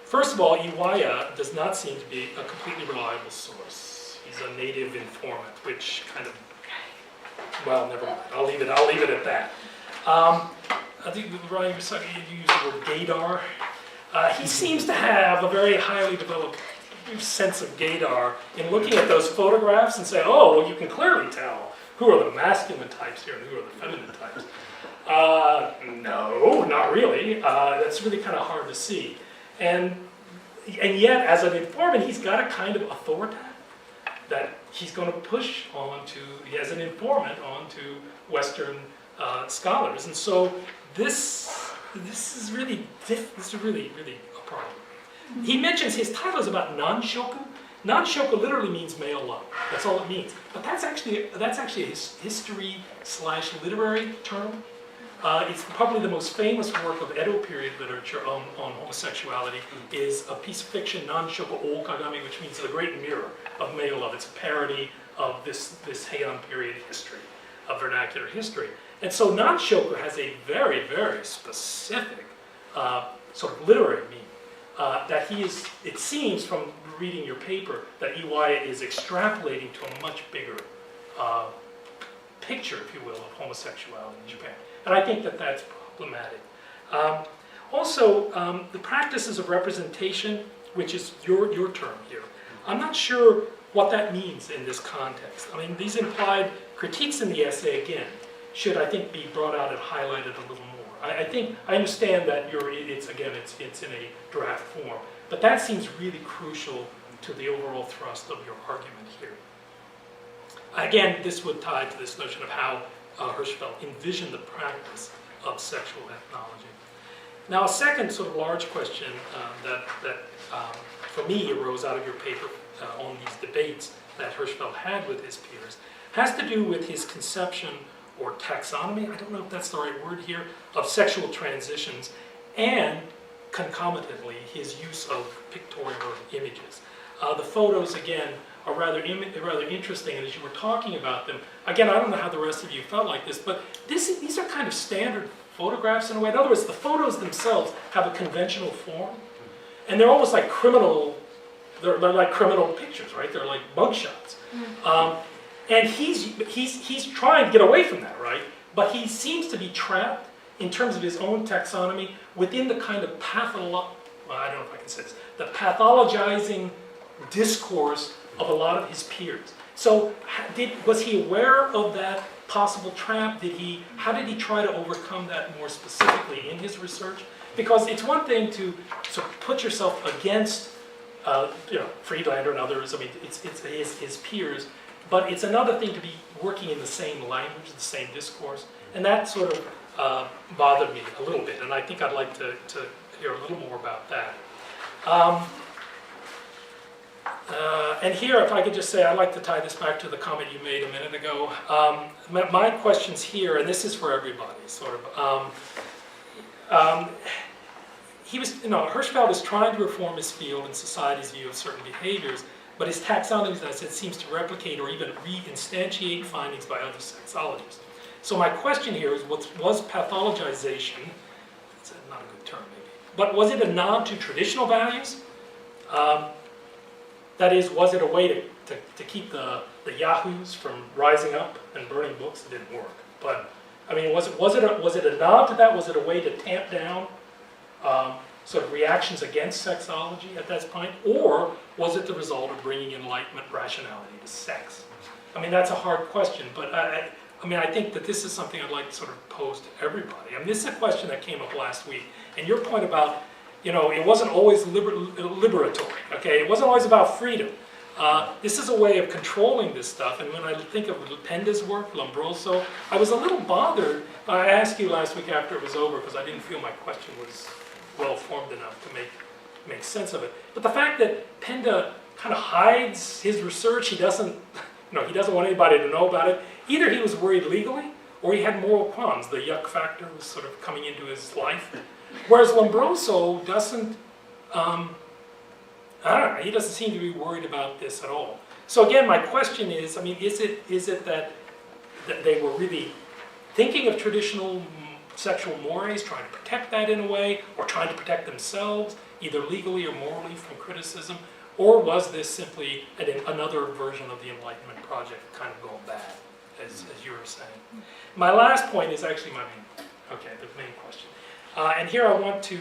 First of all, Iwaya does not seem to be a completely reliable source. He's a native informant, which kind of, well, never mind. I'll leave it at that. I think Ryan, you used the word gaydar. He seems to have a very highly developed sense of gaydar in looking at those photographs and say, oh, well, you can clearly tell who are the masculine types here and who are the feminine types. No, not really. That's really kind of hard to see. And yet, as an informant, he's got a kind of authority that he's going to push onto, as an informant, onto Western scholars. And so this is really a problem. He mentions his title is about nanshoku. Nanshoku literally means male love. That's all it means. But that's actually a history/literary term. It's probably the most famous work of Edo period literature on homosexuality is a piece of fiction, Nanshoku Okagami, which means the great mirror of male love. It's a parody of this Heian period history, of vernacular history. And so Nanshoku has a very, very specific sort of literary meaning. That he is, it seems from reading your paper, that Iwaya is extrapolating to a much bigger picture, if you will, of homosexuality in Japan. And I think that that's problematic. Also, the practices of representation, which is your term here, I'm not sure what that means in this context. I mean, these implied critiques in the essay, again, should, I think, be brought out and highlighted a little more. I understand that it's in a draft form, but that seems really crucial to the overall thrust of your argument here. Again, this would tie to this notion of how Hirschfeld envisioned the practice of sexual ethnology. Now, a second sort of large question that for me arose out of your paper on these debates that Hirschfeld had with his peers has to do with his conception or taxonomy, I don't know if that's the right word here, of sexual transitions, and concomitantly his use of pictorial images. The photos, again, are rather interesting, and as you were talking about them, again, I don't know how the rest of you felt like this, but these are kind of standard photographs in a way. In other words, the photos themselves have a conventional form, and they're almost like they're like criminal pictures, right? They're like mugshots. And he's trying to get away from that, right? But he seems to be trapped in terms of his own taxonomy within the kind of well, I don't know if I can say this, the pathologizing discourse of a lot of his peers. So was he aware of that possible trap? How did he try to overcome that more specifically in his research? Because it's one thing to sort of put yourself against Friedlander and others, I mean, it's his peers, but it's another thing to be working in the same language, the same discourse, and that sort of bothered me a little bit, and I think I'd like to hear a little more about that. And here, if I could just say, I'd like to tie this back to the comment you made a minute ago. My questions here, and this is for everybody, sort of. Hirschfeld is trying to reform his field and society's view of certain behaviors, but his taxonomy, as I said, seems to replicate or even reinstantiate findings by other sexologists. So my question here is, was pathologization, that's not a good term maybe, but was it a nod to traditional values? That is, was it a way to keep the yahoos from rising up and burning books? It didn't work. But, I mean, was it a nod to that? Was it a way to tamp down sort of reactions against sexology at that point? Or was it the result of bringing Enlightenment rationality to sex? I mean, that's a hard question, but I think that this is something I'd like to sort of pose to everybody. I mean, this is a question that came up last week. And your point about, it wasn't always liberatory, okay? It wasn't always about freedom. This is a way of controlling this stuff, and when I think of Penda's work, Lombroso, I was a little bothered. I asked you last week after it was over because I didn't feel my question was well formed enough to make sense of it. But the fact that Penda kind of hides his research, he doesn't want anybody to know about it. Either he was worried legally, or he had moral qualms. The yuck factor was sort of coming into his life. Whereas Lombroso doesn't, I don't know, he doesn't seem to be worried about this at all. So again, my question is, I mean, is it that they were really thinking of traditional sexual mores, trying to protect that in a way, or trying to protect themselves, either legally or morally from criticism, or was this simply another version of the Enlightenment project kind of going bad, as you were saying? My last point is actually the main question. And here I want to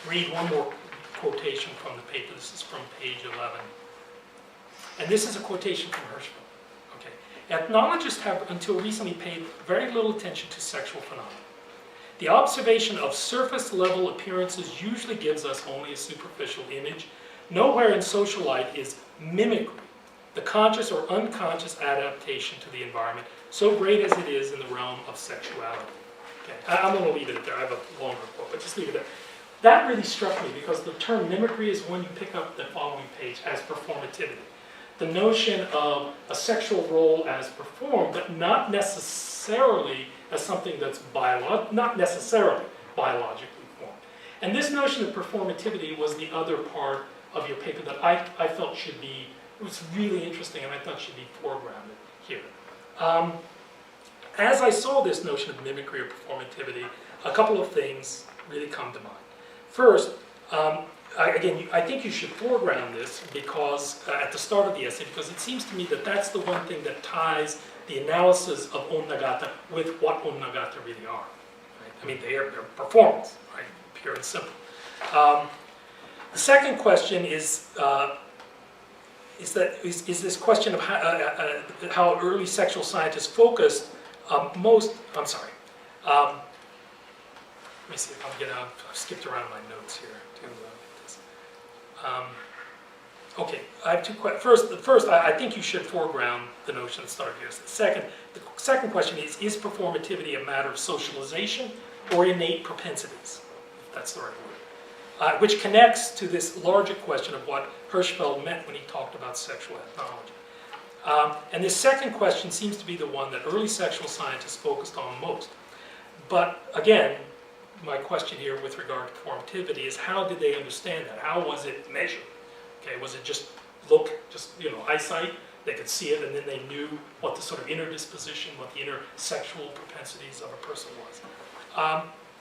read one more quotation from the paper. This is from page 11. And this is a quotation from Hirschfeld. Okay. Ethnologists have until recently paid very little attention to sexual phenomena. The observation of surface-level appearances usually gives us only a superficial image. Nowhere in social life is mimicry, the conscious or unconscious adaptation to the environment, so great as it is in the realm of sexuality. Okay. I'm going to leave it at there. I have a longer quote, but just leave it there. That really struck me because the term mimicry is one you pick up the following page as performativity. The notion of a sexual role as performed, but not necessarily as something that's not necessarily biologically formed. And this notion of performativity was the other part of your paper that I felt was really interesting and I thought should be foregrounded here. As I saw this notion of mimicry or performativity, a couple of things really come to mind. First, I think you should foreground this because at the start of the essay, because it seems to me that that's the one thing that ties the analysis of Onnagata with what Onnagata really are. Right? I mean, they're performance, right? Pure and simple. The second question is this question of how early sexual scientists focused let me see if I'll get out. I've skipped around my notes here. Okay, I have two questions. First, I think you should foreground the notion that started here. The second question is performativity a matter of socialization or innate propensities? If that's the right word. Which connects to this larger question of what Hirschfeld meant when he talked about sexual ethnology. And this second question seems to be the one that early sexual scientists focused on most. But again, my question here with regard to performativity is how did they understand that? How was it measured? Okay, was it just eyesight? They could see it and then they knew what the sort of inner disposition, what the inner sexual propensities of a person was.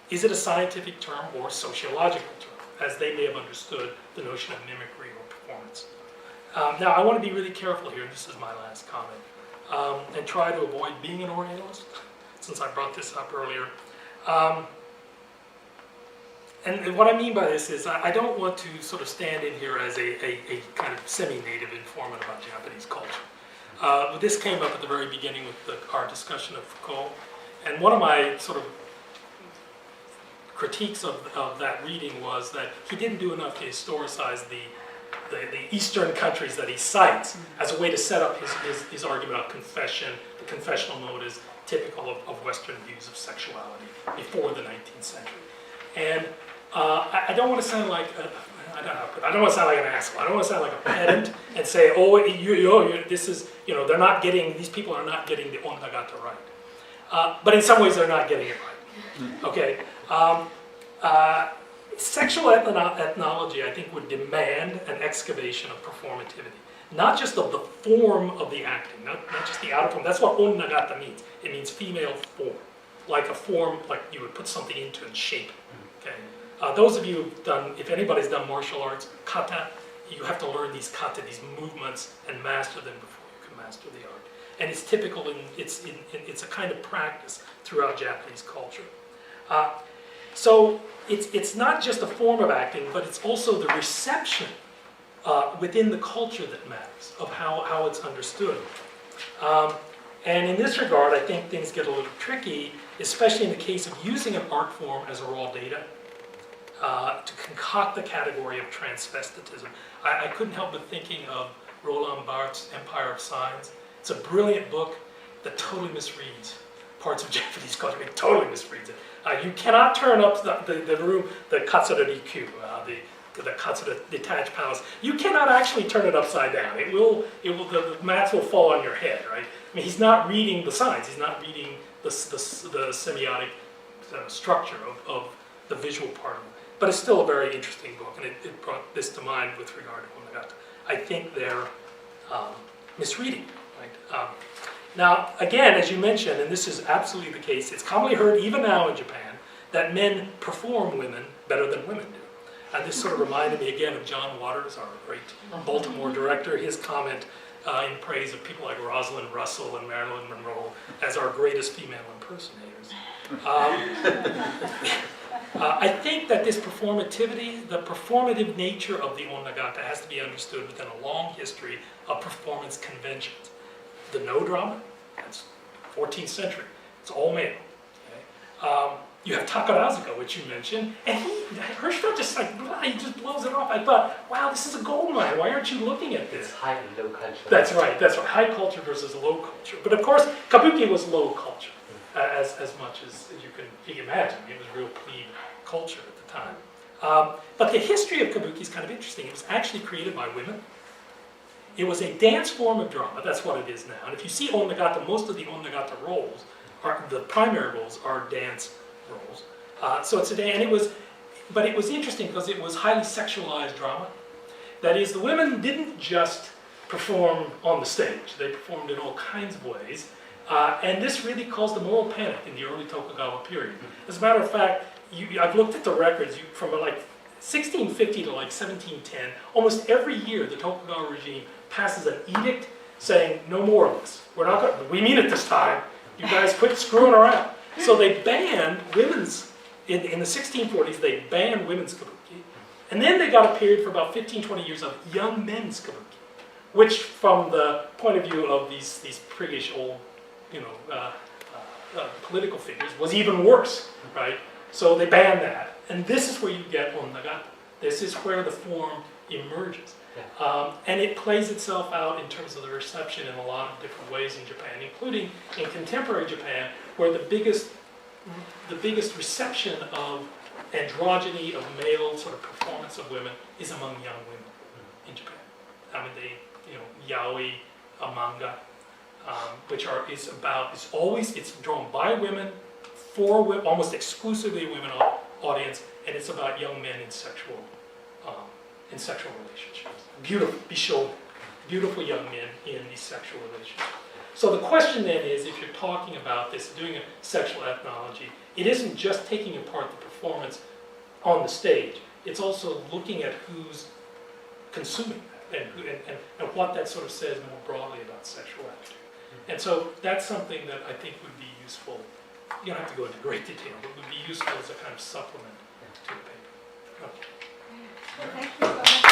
Is it a scientific term or sociological term, as they may have understood the notion of mimicry or performance? Now, I want to be really careful here, and this is my last comment, and try to avoid being an Orientalist, since I brought this up earlier. And what I mean by this is I don't want to sort of stand in here as a kind of semi-native informant about Japanese culture. This came up at the very beginning with our discussion of Foucault, and one of my sort of critiques of that reading was that he didn't do enough to historicize the Eastern countries that he cites as a way to set up his argument on confession. The confessional mode is typical of Western views of sexuality before the 19th century. And I don't want to sound like I don't want to sound like an asshole. I don't want to sound like a pedant and say, oh, this is, they're not getting, these people are not getting the Onnagata right. But in some ways, they're not getting it right. Okay. Sexual ethnology, I think, would demand an excavation of performativity. Not just of the form of the acting, not just the outer form. That's what Onnagata means. It means female form. Like a form, like you would put something into and shape it. Okay? Those of you who've done, if anybody's done martial arts, kata, you have to learn these kata, these movements, and master them before you can master the art. And it's typical, it's a kind of practice throughout Japanese culture. So it's not just a form of acting, but it's also the reception within the culture that matters, of how it's understood. And in this regard, I think things get a little tricky, especially in the case of using an art form as a raw data to concoct the category of transvestitism. I couldn't help but thinking of Roland Barthes' Empire of Signs. It's a brilliant book that totally misreads parts of Japanese culture. It totally misreads it. You cannot turn up the room, the Katsura Rikyu, the Katsura detached palace. You cannot actually turn it upside down. The mats will fall on your head, right? I mean, he's not reading the signs. He's not reading the semiotic structure of the visual part of it. But it's still a very interesting book, and it brought this to mind with regard to Onnagata. I think they're misreading, right? Now, again, as you mentioned, and this is absolutely the case, it's commonly heard even now in Japan that men perform women better than women do. And this sort of reminded me again of John Waters, our great Baltimore director, his comment in praise of people like Rosalind Russell and Marilyn Monroe as our greatest female impersonators. I think that this performativity, the performative nature of the Onnagata has to be understood within a long history of performance conventions. The no drama, that's 14th century. It's all male. Okay? You have Takarazuka, which you mentioned, and Hirschfeld just he just blows it off. I thought, wow, this is a gold mine. Why aren't you looking at this? It's high and low culture. That's right. High culture versus low culture. But of course, kabuki was low culture, as much as you can imagine. It was real plebe culture at the time. But the history of kabuki is kind of interesting. It was actually created by women. It was a dance form of drama. That's what it is now. And if you see Onnagata, most of the Onnagata roles, the primary roles, are dance roles. So it's a dance, but it was interesting because it was highly sexualized drama. That is, the women didn't just perform on the stage. They performed in all kinds of ways. And this really caused a moral panic in the early Tokugawa period. As a matter of fact, I've looked at the records from like 1650 to like 1710. Almost every year, the Tokugawa regime passes an edict saying, no more of this. We mean it this time. You guys quit screwing around. So they banned women's, in the 1640s, they banned women's kabuki. And then they got a period for about 15, 20 years of young men's kabuki, which from the point of view of these priggish old, political figures was even worse, right? So they banned that. And this is where you get Onnagata. This is where the form emerges. And it plays itself out in terms of the reception in a lot of different ways in Japan, including in contemporary Japan, where the biggest reception of androgyny, of male sort of performance of women is among young women in Japan. I mean, yaoi, manga, it's drawn by women, for women, almost exclusively a women audience, and it's about young men in sexual relationships. Beautiful young men in these sexual relationships. So the question then is, if you're talking about this, doing a sexual ethnology, it isn't just taking apart the performance on the stage. It's also looking at who's consuming that and what that sort of says more broadly about sexuality. And so that's something that I think would be useful. You don't have to go into great detail, but would be useful as a kind of supplement to the paper. Thank you so much.